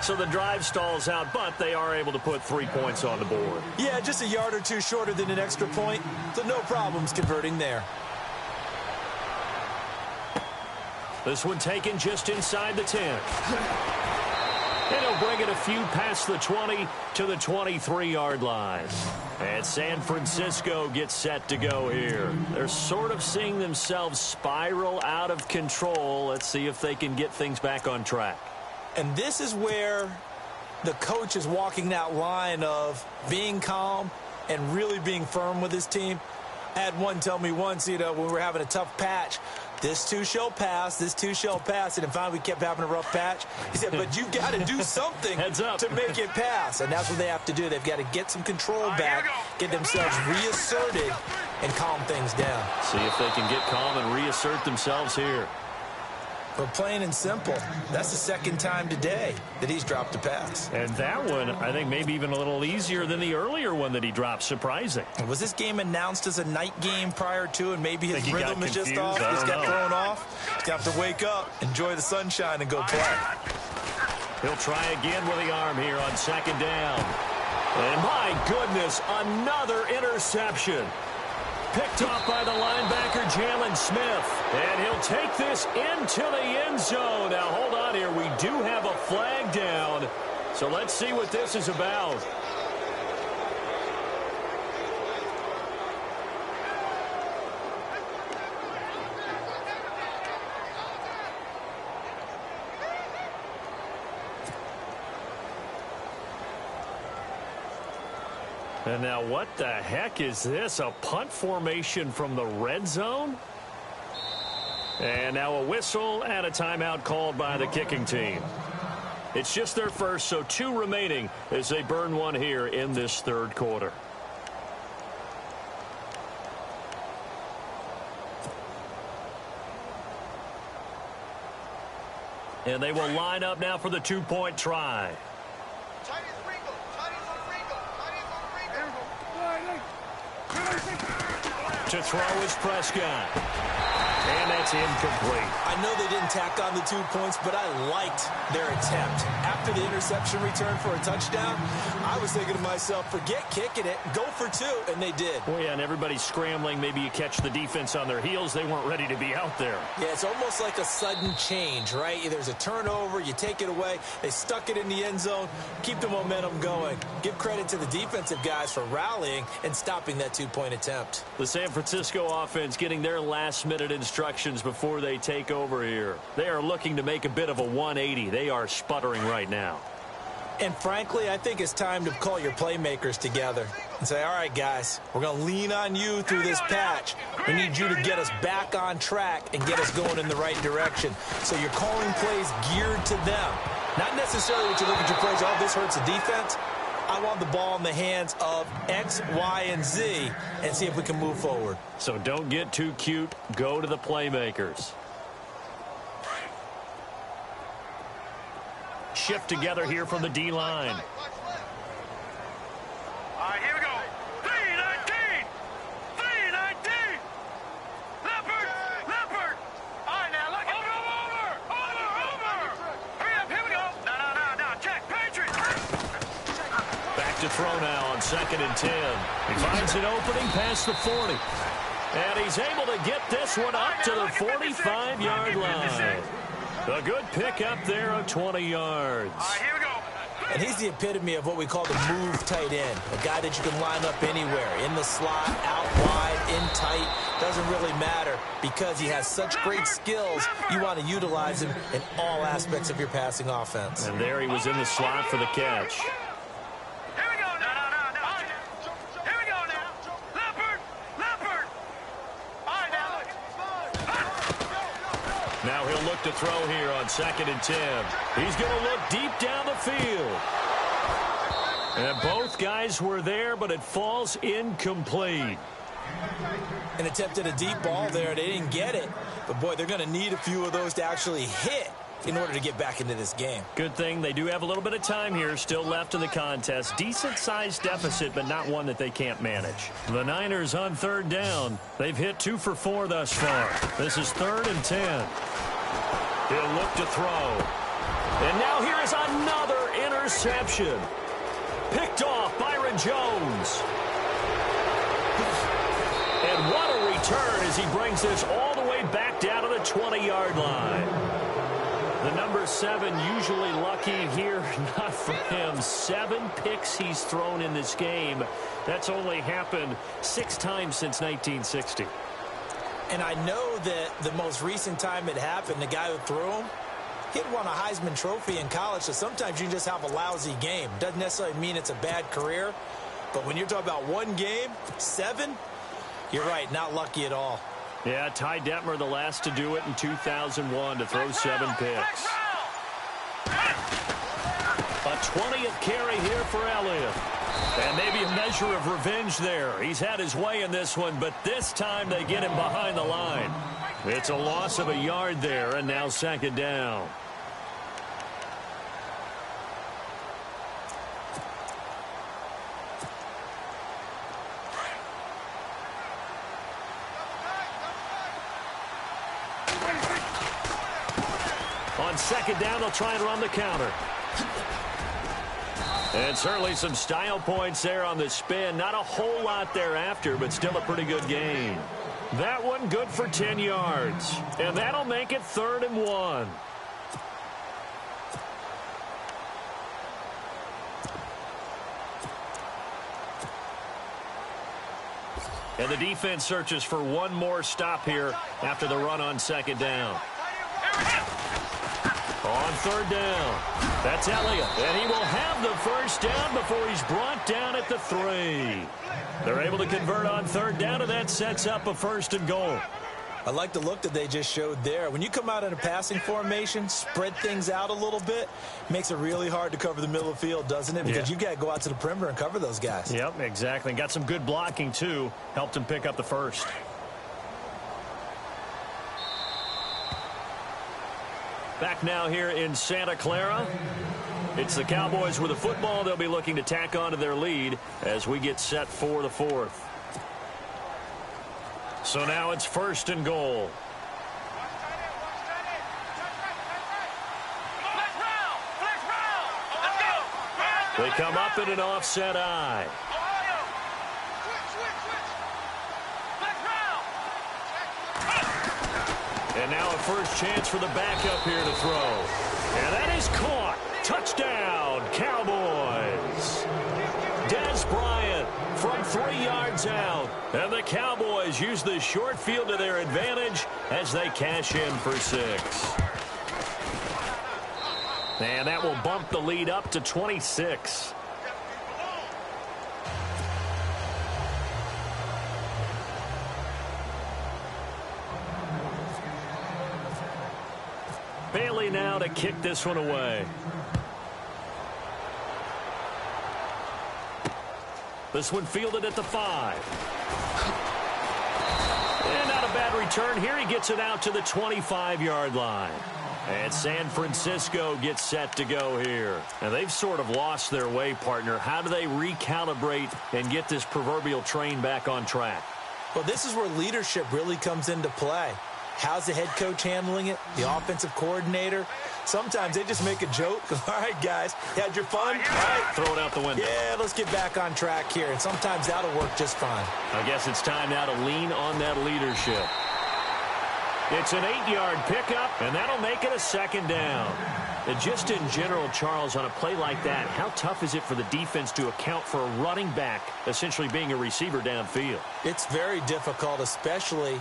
So the drive stalls out, but they are able to put 3 points on the board. Yeah, just a yard or two shorter than an extra point, so no problems converting there. This one taken just inside the 10. And he'll bring it a few past the 20 to the 23-yard line. And San Francisco gets set to go here. They're sort of seeing themselves spiral out of control. Let's see if they can get things back on track. And this is where the coach is walking that line of being calm and really being firm with his team. I had one tell me once, when we were having a tough patch, this too shall pass, this too shall pass. And finally we kept having a rough patch. He said, but you got to do something to make it pass. And that's what they have to do. They've got to get some control back, get themselves reasserted, and calm things down. See if they can get calm and reassert themselves here. But plain and simple, that's the second time today that he's dropped a pass. And that one, I think, maybe even a little easier than the earlier one that he dropped. Surprising. Was this game announced as a night game prior to, and maybe his rhythm is just off? He's got thrown off. He's got to wake up, enjoy the sunshine, and go play. He'll try again with the arm here on second down. And my goodness, another interception. Picked off by the linebacker, Jalen Smith. And he'll take this into the end zone. Now, hold on here. We do have a flag down. So let's see what this is about. And now what the heck is this? A punt formation from the red zone? And now a whistle and a timeout called by the kicking team. It's just their first, so 2 remaining as they burn one here in this third quarter. And they will line up now for the 2-point try. To throw is Prescott. And that's incomplete. I know they didn't tack on the 2 points, but I liked their attempt. After the interception return for a touchdown, I was thinking to myself, forget kicking it, go for 2, and they did. Well, yeah, and everybody's scrambling. Maybe you catch the defense on their heels. They weren't ready to be out there. Yeah, it's almost like a sudden change, right? There's a turnover, you take it away, they stuck it in the end zone, keep the momentum going. Give credit to the defensive guys for rallying and stopping that 2-point attempt. The San Francisco offense getting their last-minute instructions before they take over here. They are looking to make a bit of a 180. They are sputtering right now. And frankly, I think it's time to call your playmakers together and say, all right, guys, we're going to lean on you through this patch. We need you to get us back on track and get us going in the right direction. So you're calling plays geared to them. Not necessarily what you look at your plays, oh, this hurts the defense. I want the ball in the hands of X, Y, and Z and see if we can move forward. So don't get too cute. Go to the playmakers. Shift together here from the D-line. All right, here we go. 3-19. 3-19. Leopard. All right, now look. Over. Hurry up, here we go. No. Check. Patriots. Back to throw now on 2nd and 10. He finds an opening past the 40. And he's able to get this one up to the 45-yard line. A good pick up there of 20 yards. All right, here we go. And he's the epitome of what we call the move tight end, a guy that you can line up anywhere, in the slot, out wide, in tight, doesn't really matter because he has such great skills. You want to utilize him in all aspects of your passing offense. And there he was in the slot for the catch. Now he'll look to throw here on 2nd and 10. He's going to look deep down the field. And both guys were there, but it falls incomplete. And attempted a deep ball there. They didn't get it. But, boy, they're going to need a few of those to actually hit in order to get back into this game. Good thing they do have a little bit of time here still left in the contest. Decent-sized deficit, but not one that they can't manage. The Niners on 3rd down. They've hit 2 for 4 thus far. This is 3rd and 10. He'll look to throw. And now here is another interception. Picked off Byron Jones. And what a return as he brings this all the way back down to the 20-yard line. The number 7 usually lucky here, not for him. 7 picks he's thrown in this game. That's only happened 6 times since 1960. And I know that the most recent time it happened, the guy who threw him, he'd won a Heisman Trophy in college, so sometimes you just have a lousy game. Doesn't necessarily mean it's a bad career, but when you're talking about one game, 7, you're right, not lucky at all. Yeah, Ty Detmer, the last to do it in 2001 to throw 7 picks. A 20th carry here for Elliott. And maybe a measure of revenge there. He's had his way in this one, but this time they get him behind the line. It's a loss of a yard there, and now 2nd down. On 2nd down, they'll try and run the counter. And certainly some style points there on the spin. Not a whole lot thereafter, but still a pretty good gain. That one good for 10 yards. And that'll make it 3rd and 1. And the defense searches for one more stop here after the run on 2nd down. On 3rd down, that's Elliott, and he will have the first down before he's brought down at the 3. They're able to convert on 3rd down, and that sets up a 1st and goal. I like the look that they just showed there. When you come out in a passing formation, spread things out a little bit, makes it really hard to cover the middle of the field, doesn't it? Because you've got to go out to the perimeter and cover those guys. Yep, exactly. Got some good blocking, too. Helped him pick up the 1st. Back now here in Santa Clara. It's the Cowboys with the football. They'll be looking to tack on to their lead as we get set for the 4th. So now it's 1st and goal. They come up in an offset eye. And now a first chance for the backup here to throw. And that is caught. Touchdown, Cowboys. Des Bryant from 3 yards out. And the Cowboys use the short field to their advantage as they cash in for 6. And that will bump the lead up to 26. Bailey now to kick this one away. This one fielded at the 5. And not a bad return here. He gets it out to the 25-yard line. And San Francisco gets set to go here. And they've sort of lost their way, partner. How do they recalibrate and get this proverbial train back on track? Well, this is where leadership really comes into play. How's the head coach handling it? The offensive coordinator? Sometimes they just make a joke. All right, guys, had your fun? All right. Throw it out the window. Yeah, let's get back on track here. And sometimes that'll work just fine. I guess it's time now to lean on that leadership. It's an 8-yard pickup, and that'll make it a second down. And just in general, Charles, on a play like that, how tough is it for the defense to account for a running back essentially being a receiver downfield? It's very difficult, especially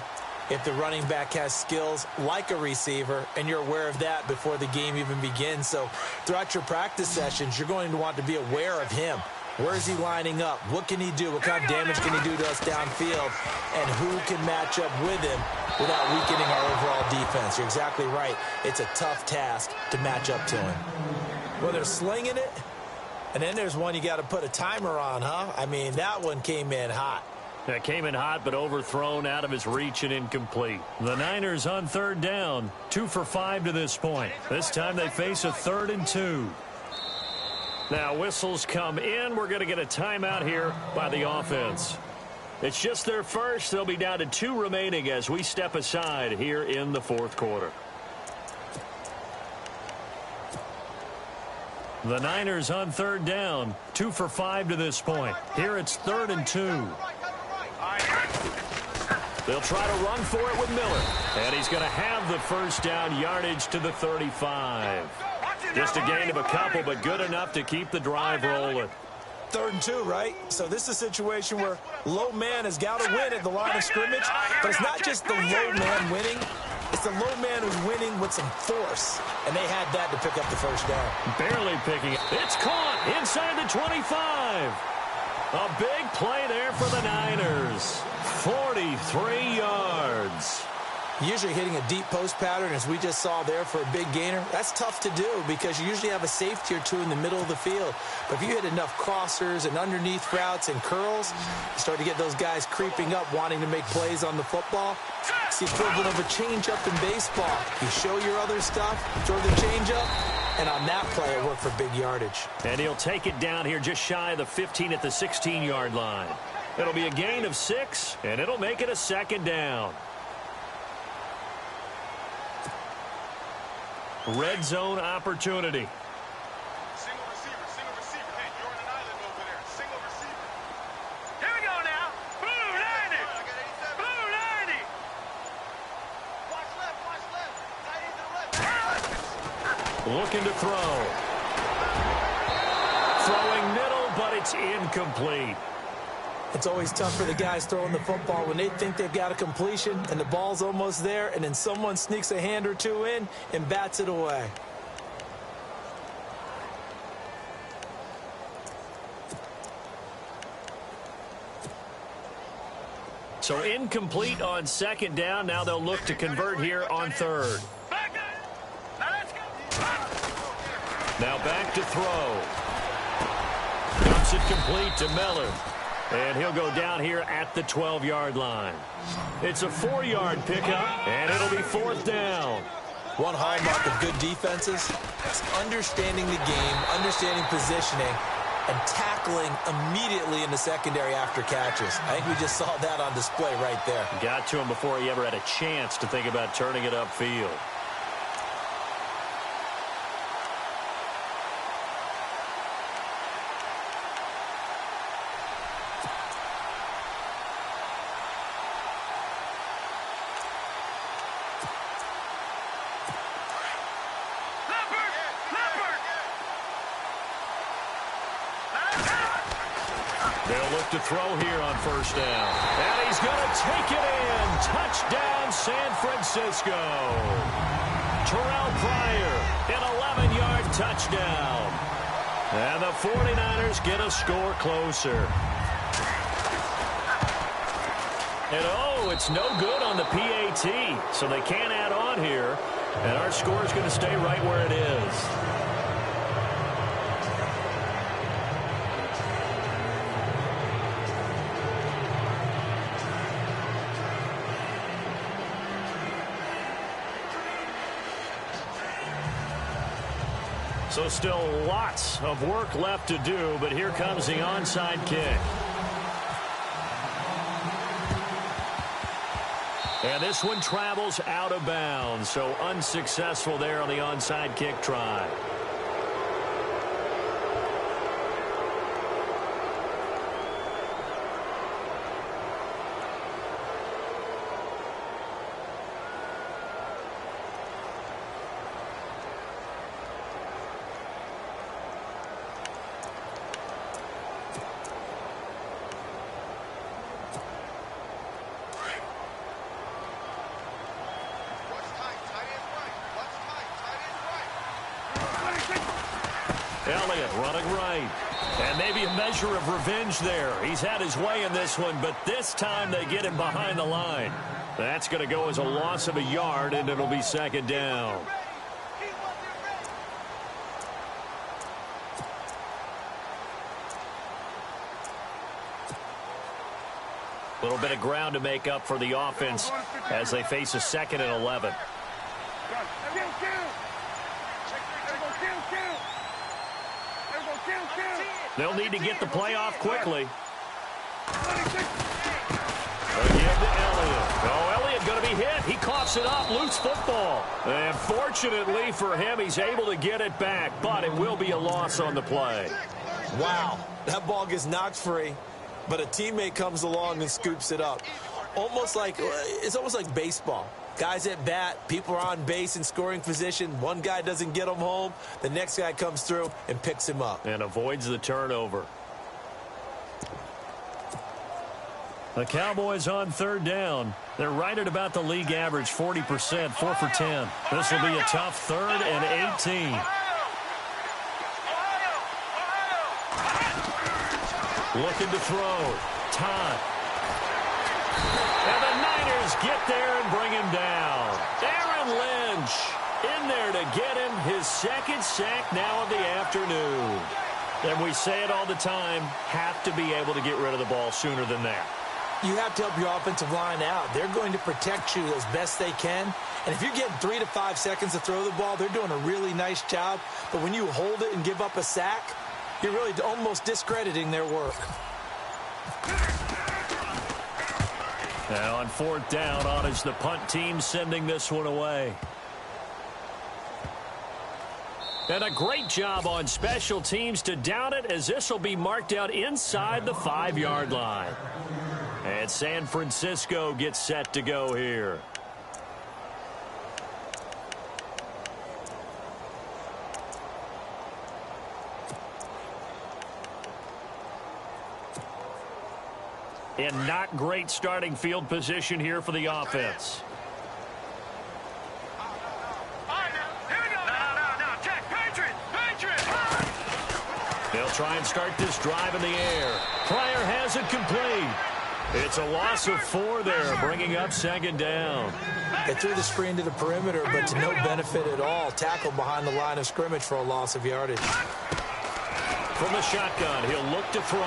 if the running back has skills like a receiver, and you're aware of that before the game even begins. So throughout your practice sessions, you're going to want to be aware of him. Where is he lining up? What can he do? What kind of damage can he do to us downfield? And who can match up with him without weakening our overall defense? You're exactly right. It's a tough task to match up to him. Well, they're slinging it, and then there's one you got to put a timer on, huh? I mean, that one came in hot. That came in hot, but overthrown, out of his reach, and incomplete. The Niners on third down, 2 for 5 to this point. This time they face a 3rd and 2. Now whistles come in. We're going to get a timeout here by the offense. It's just their first. They'll be down to 2 remaining as we step aside here in the 4th quarter. The Niners on third down, 2 for 5 to this point. Here it's 3rd and 2. They'll try to run for it with Miller. And he's going to have the first down, yardage to the 35. Just a gain of a couple, but good enough to keep the drive rolling. 3rd and 2, right? So this is a situation where low man has got to win at the line of scrimmage, but it's not just the low man winning. It's the low man who's winning with some force, and they had that to pick up the first down. Barely picking it. It's caught inside the 25. A big play there for the Niners. 43 yards. Usually hitting a deep post pattern, as we just saw there, for a big gainer, that's tough to do because you usually have a safety or 2 in the middle of the field. But if you hit enough crossers and underneath routes and curls, you start to get those guys creeping up, wanting to make plays on the football. It's the equivalent of a changeup in baseball. You show your other stuff, throw the changeup, and on that play, it worked for big yardage. And he'll take it down here just shy of the 15 at the 16-yard line. It'll be a gain of 6, and it'll make it a second down. Red zone opportunity. Single receiver. Hey, you're on an island over there. Single receiver. Here we go now. Blue 90. Blue 90. Watch left. Tight end to the left. Looking to throw. Throwing middle, but it's incomplete. It's always tough for the guys throwing the football when they think they've got a completion and the ball's almost there, and then someone sneaks a hand or 2 in and bats it away. So incomplete on second down. Now they'll look to convert here on 3rd. Now let's go. Now back to throw. Dumps it complete to Miller. And he'll go down here at the 12-yard line. It's a 4-yard pickup, and it'll be 4th down. One hallmark of good defenses is understanding the game, understanding positioning, and tackling immediately in the secondary after catches. I think we just saw that on display right there. Got to him before he ever had a chance to think about turning it upfield. They'll look to throw here on first down. And he's going to take it in. Touchdown, San Francisco. Terrell Pryor, an 11-yard touchdown. And the 49ers get a score closer. And, oh, it's no good on the PAT, so they can't add on here. And our score is going to stay right where it is. So still lots of work left to do, but here comes the onside kick. And this one travels out of bounds, so unsuccessful there on the onside kick try. Elliott running right. And maybe a measure of revenge there. He's had his way in this one, but this time they get him behind the line. That's going to go as a loss of a yard, and it'll be second down. A little bit of ground to make up for the offense as they face a 2nd and 11. They'll need to get the play off quickly. Again to Elliott. Oh, Elliott going to be hit. He coughs it up. Loose football. And fortunately for him, he's able to get it back, but it will be a loss on the play. Wow, that ball gets knocked free, but a teammate comes along and scoops it up. It's almost like baseball. Guys at bat, people are on base in scoring position. One guy doesn't get him home. The next guy comes through and picks him up. And avoids the turnover. The Cowboys on 3rd down. They're right at about the league average, 40%, 4 for 10. This will be a tough 3rd and 18. Looking to throw. Todd. And the Niners get there and bring him down. Aaron Lynch in there to get him his 2nd sack now of the afternoon. And we say it all the time, have to be able to get rid of the ball sooner than that. You have to help your offensive line out. They're going to protect you as best they can. And if you're getting 3 to 5 seconds to throw the ball, they're doing a really nice job. But when you hold it and give up a sack, you're really almost discrediting their work. Now on 4th down, on is the punt team sending this one away. And a great job on special teams to down it, as this will be marked out inside the 5-yard line. And San Francisco gets set to go here. In not great starting field position here for the offense. They'll try and start this drive in the air. Pryor has it complete. It's a loss of 4 there, bringing up 2nd down. They threw the screen to the perimeter, but to no benefit at all. Tackled behind the line of scrimmage for a loss of yardage. From the shotgun, he'll look to throw.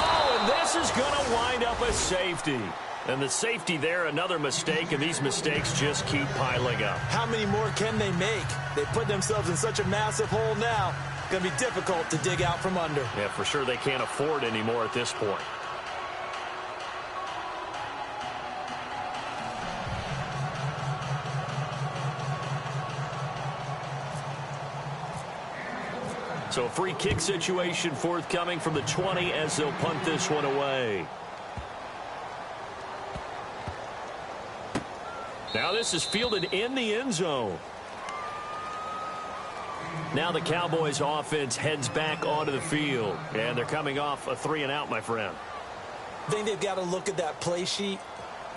Oh, and this is going to wind up a safety. And the safety there, another mistake, and these mistakes just keep piling up. How many more can they make? They put themselves in such a massive hole now. Going to be difficult to dig out from under. Yeah, for sure they can't afford any more at this point. So a free kick situation forthcoming from the 20 as they'll punt this one away. Now this is fielded in the end zone. Now the Cowboys offense heads back onto the field. And they're coming off a 3-and-out, my friend. I think they've got to look at that play sheet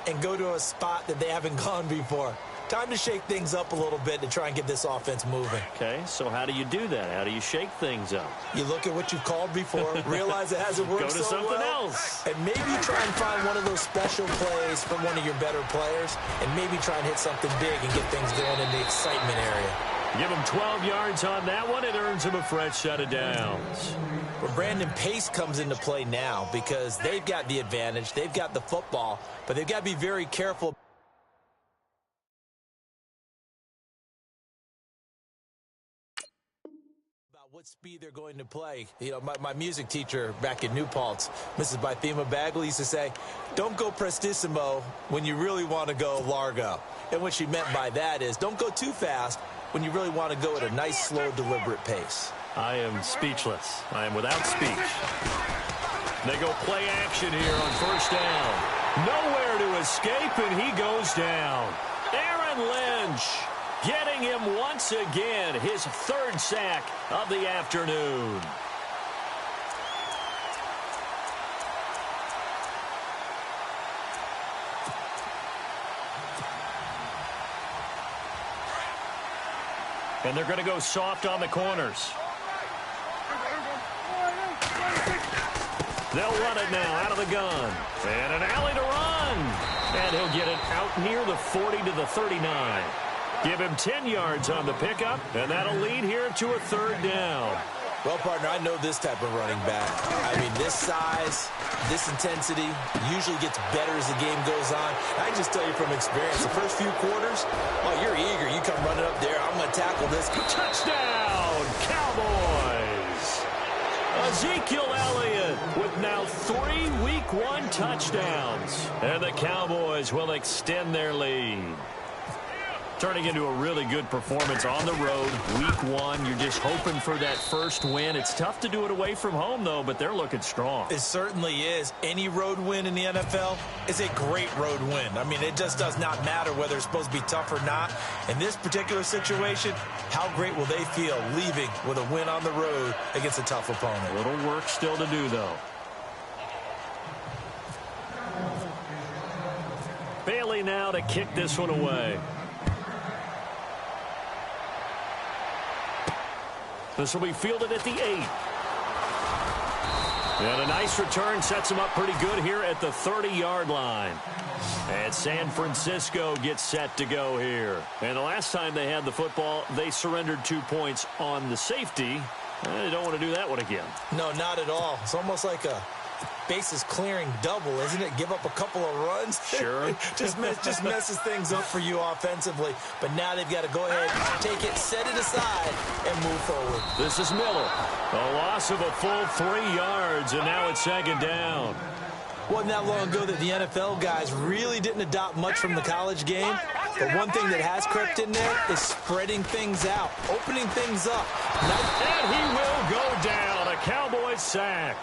and go to a spot that they haven't gone before. Time to shake things up a little bit to try and get this offense moving. Okay, so how do you do that? How do you shake things up? You look at what you've called before, realize it hasn't worked so well. Go to something else. And maybe try and find one of those special plays from one of your better players, and maybe try and hit something big and get things going in the excitement area. Give him 12 yards on that one. It earns him a fresh set of downs. Well, Brandon, pace comes into play now because they've got the advantage. They've got the football, but they've got to be very careful about what speed they're going to play. You know, my music teacher back in New Paltz, Mrs. Bythema Bagley, used to say, don't go prestissimo when you really want to go largo. And what she meant by that is don't go too fast when you really want to go at a nice, slow, deliberate pace. I am speechless. I am without speech. They go play action here on 1st down. Nowhere to escape, and he goes down. Aaron Lynch getting him once again, his 3rd sack of the afternoon. And they're going to go soft on the corners. They'll run it now out of the gun. And an alley to run. And he'll get it out near the 40 to the 39. Give him 10 yards on the pickup, and that'll lead here to a third down. Well, partner, I know this type of running back. I mean, this size, this intensity usually gets better as the game goes on. I can just tell you from experience, the first few quarters, oh, you're eager. You come running up there. I'm going to tackle this. Touchdown, Cowboys! Ezekiel Elliott with now 3 Week 1 touchdowns. And the Cowboys will extend their lead. Turning into a really good performance on the road. Week 1, you're just hoping for that first win. It's tough to do it away from home, though, but they're looking strong. It certainly is. Any road win in the NFL is a great road win. I mean, it just does not matter whether it's supposed to be tough or not. In this particular situation, how great will they feel leaving with a win on the road against a tough opponent? A little work still to do, though. Bailey now to kick this one away. This will be fielded at the 8. And a nice return sets him up pretty good here at the 30-yard line. And San Francisco gets set to go here. And the last time they had the football, they surrendered 2 points on the safety. They don't want to do that one again. No, not at all. It's almost like a bases clearing double, isn't it? Give up a couple of runs. Sure. just messes things up for you offensively. But now they've got to go ahead, take it, set it aside, and move forward. This is Miller. A loss of a full 3 yards, and now it's second down. Wasn't that long ago that the NFL guys really didn't adopt much from the college game. But one thing that has crept in there is spreading things out, opening things up. And he will go down. A Cowboys sack.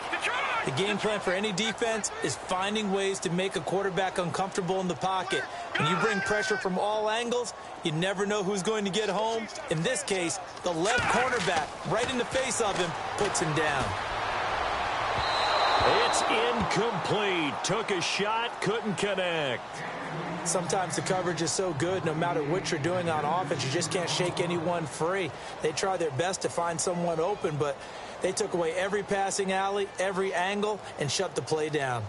The game plan for any defense is finding ways to make a quarterback uncomfortable in the pocket. When you bring pressure from all angles, you never know who's going to get home. In this case, the left cornerback, right in the face of him, puts him down. It's incomplete. Took a shot, couldn't connect. Sometimes the coverage is so good, no matter what you're doing on offense, you just can't shake anyone free. They try their best to find someone open, but they took away every passing alley, every angle, and shut the play down.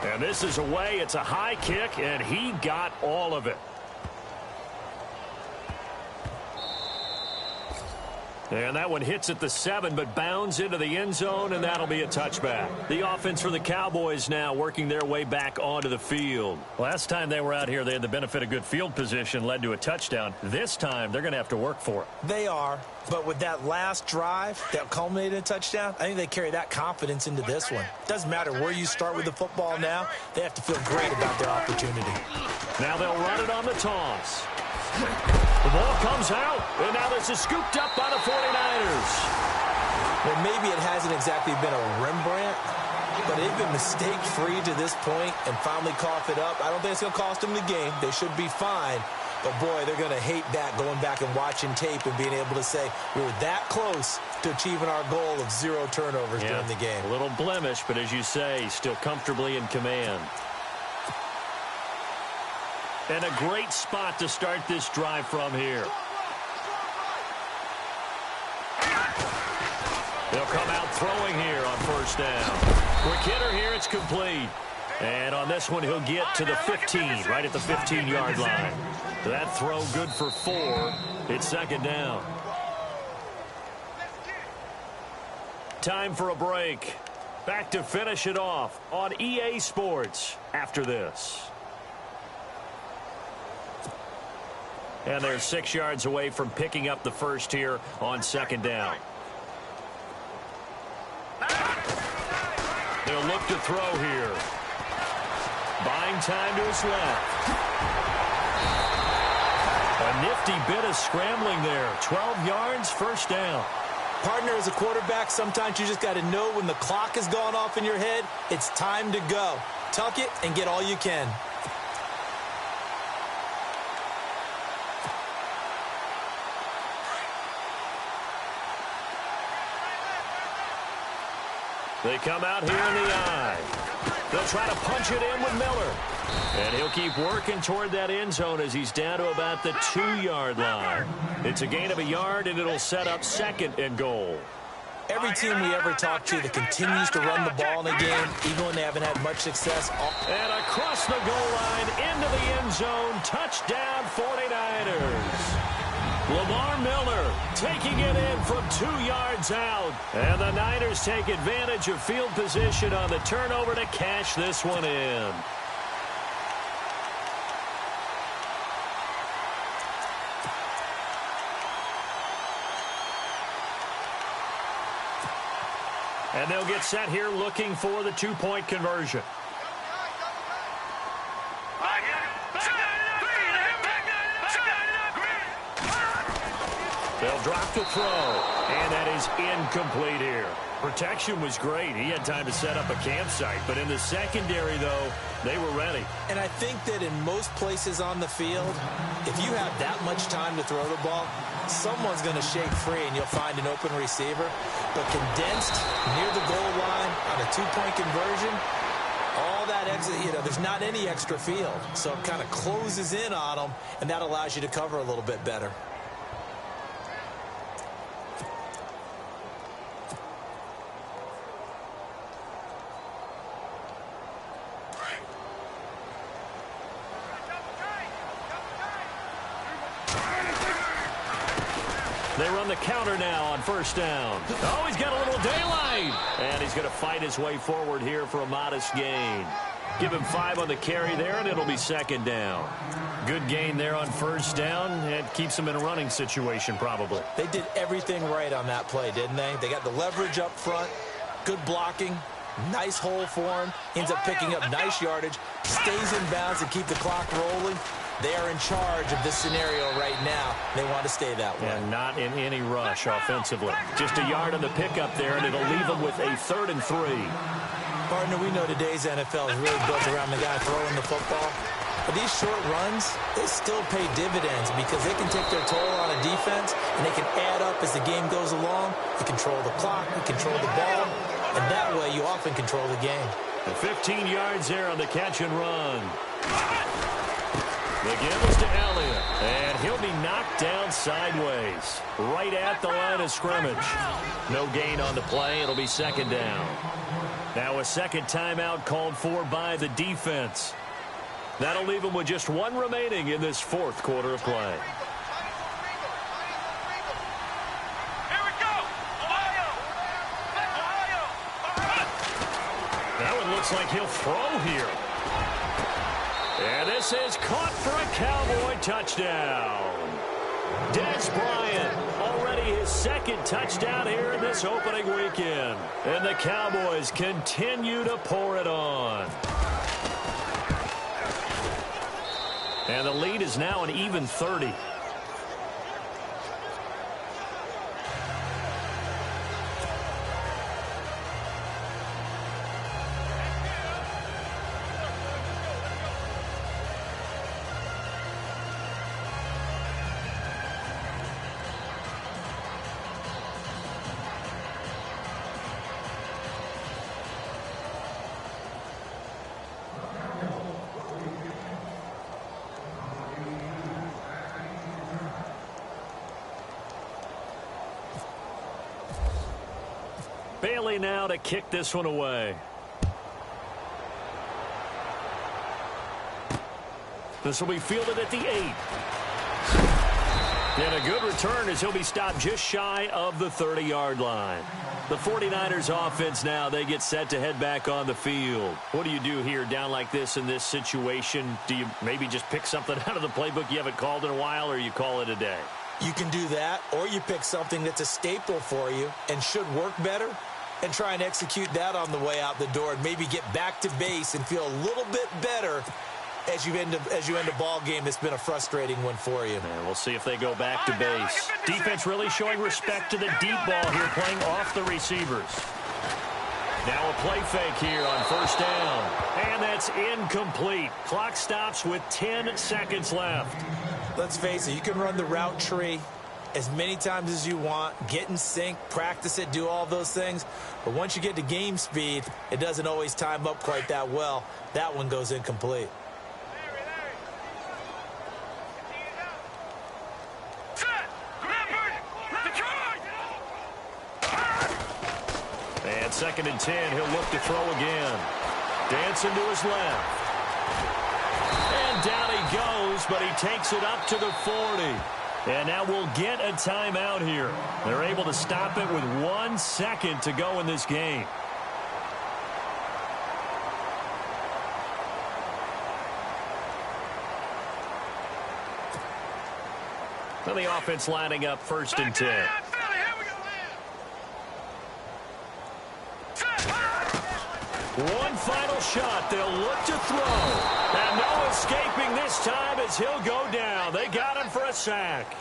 And this is away. It's a high kick, and he got all of it. And that one hits at the 7, but bounds into the end zone, and that'll be a touchback. The offense for the Cowboys now working their way back onto the field. Last time they were out here, they had the benefit of good field position, led to a touchdown. This time, they're going to have to work for it. They are, but with that last drive that culminated in a touchdown, I think they carry that confidence into this one. Doesn't matter where you start with the football now, they have to feel great about their opportunity. Now they'll run it on the toss. The ball comes out, and now this is scooped up by the 49ers. Well, maybe it hasn't exactly been a Rembrandt, but they've been mistake-free to this point and finally cough it up. I don't think it's going to cost them the game. They should be fine. But, boy, they're going to hate that, going back and watching tape and being able to say we were that close to achieving our goal of 0 turnovers during the game. A little blemish, but as you say, still comfortably in command. And a great spot to start this drive from here. They'll come out throwing here on first down. Quick hitter here, it's complete. And on this one, he'll get to the 15, right at the 15-yard line. That throw good for 4. It's second down. Time for a break. Back to finish it off on EA Sports after this. And they're 6 yards away from picking up the first here on second down. They'll look to throw here. Buying time to his left. A nifty bit of scrambling there. 12 yards, first down. Partner, as a quarterback, sometimes you just got to know when the clock has gone off in your head, it's time to go. Tuck it and get all you can. They come out here in the eye. They'll try to punch it in with Miller. And he'll keep working toward that end zone as he's down to about the 2-yard line. It's a gain of a yard, and it'll set up 2nd and goal. Every team we ever talk to that continues to run the ball in a game, even when they haven't had much success. And across the goal line, into the end zone, touchdown 49ers. Lamar Miller taking it in from 2 yards out. And the Niners take advantage of field position on the turnover to cash this one in. And they'll get set here looking for the 2-point conversion. They'll drop the throw, and that is incomplete here. Protection was great. He had time to set up a campsite, but in the secondary, though, they were ready. And I think that in most places on the field, if you have that much time to throw the ball, someone's going to shake free and you'll find an open receiver. But condensed near the goal line on a 2-point conversion, all that exit, there's not any extra field. So it kind of closes in on them, and that allows you to cover a little bit better. They run the counter now on 1st down. Oh, he's got a little daylight. And he's going to fight his way forward here for a modest gain. Give him 5 on the carry there, and it'll be 2nd down. Good gain there on 1st down. It keeps him in a running situation, probably. They did everything right on that play, didn't they? They got the leverage up front, good blocking, nice hole for him, ends up picking up nice yardage, stays in bounds to keep the clock rolling. They are in charge of this scenario right now. They want to stay that way. And not in any rush offensively. Just a yard on the pickup there, and it'll leave them with a 3rd and 3. Partner, we know today's NFL is really built around the guy throwing the football. But these short runs, they still pay dividends because they can take their toll on a defense, and they can add up as the game goes along. You control the clock, you control the ball, and that way you often control the game. And 15 yards there on the catch and run. The give is to Elliott, and he'll be knocked down sideways, right at the line of scrimmage. No gain on the play. It'll be 2nd down. Now a 2nd timeout called for by the defense. That'll leave them with just 1 remaining in this 4th quarter of play. Here we go! Ohio! That one looks like he'll throw here. And this is caught for a Cowboy touchdown. Des Bryant, already his 2nd touchdown here in this opening weekend. And the Cowboys continue to pour it on. And the lead is now an even 30. Bailey now to kick this one away. This will be fielded at the 8. And a good return as he'll be stopped just shy of the 30-yard line. The 49ers offense now, they get set to head back on the field. What do you do here down like this in this situation? Do you maybe just pick something out of the playbook you haven't called in a while, or you call it a day? You can do that, or you pick something that's a staple for you and should work better and try and execute that on the way out the door and maybe get back to base and feel a little bit better as you end a ball game that's been a frustrating one for you. And we'll see if they go back to base. Defense really showing respect to the deep ball here, playing off the receivers. Now a play fake here on 1st down. And that's incomplete. Clock stops with 10 seconds left. Let's face it, you can run the route tree as many times as you want, get in sync, practice it, do all those things. But once you get to game speed, it doesn't always time up quite that well. That one goes incomplete. And 2nd and 10, he'll look to throw again. Dancing to his left. And down he goes, but he takes it up to the 40. And now we'll get a timeout here. They're able to stop it with 1 second to go in this game. So the offense lining up 1st and 10. One final shot. They'll look to throw. And no escaping this time as he'll go down. They got him for a sack.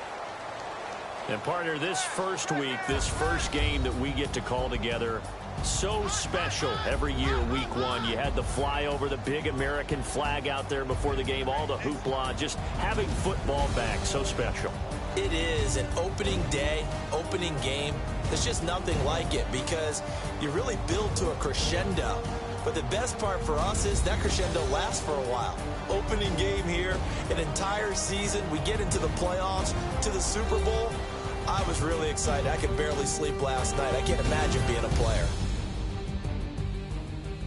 And partner, this first week, this first game that we get to call together, so special every year, week 1. You had the flyover, the big American flag out there before the game, all the hoopla, just having football back, so special. It is an opening day, opening game. There's just nothing like it because you really build to a crescendo. But the best part for us is that crescendo lasts for a while. Opening game here, an entire season. We get into the playoffs, to the Super Bowl. I was really excited. I could barely sleep last night. I can't imagine being a player.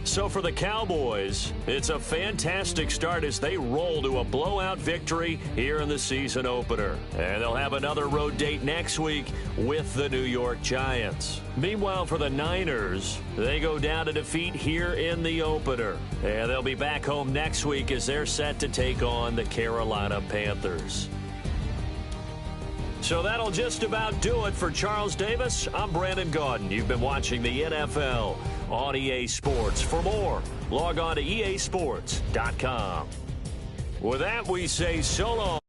So for the Cowboys, it's a fantastic start as they roll to a blowout victory here in the season opener. And they'll have another road date next week with the New York Giants. Meanwhile, for the Niners, they go down to defeat here in the opener. And they'll be back home next week as they're set to take on the Carolina Panthers. So that'll just about do it for Charles Davis. I'm Brandon Gaudin. You've been watching the NFL on EA Sports. For more, log on to easports.com. With that, we say so long.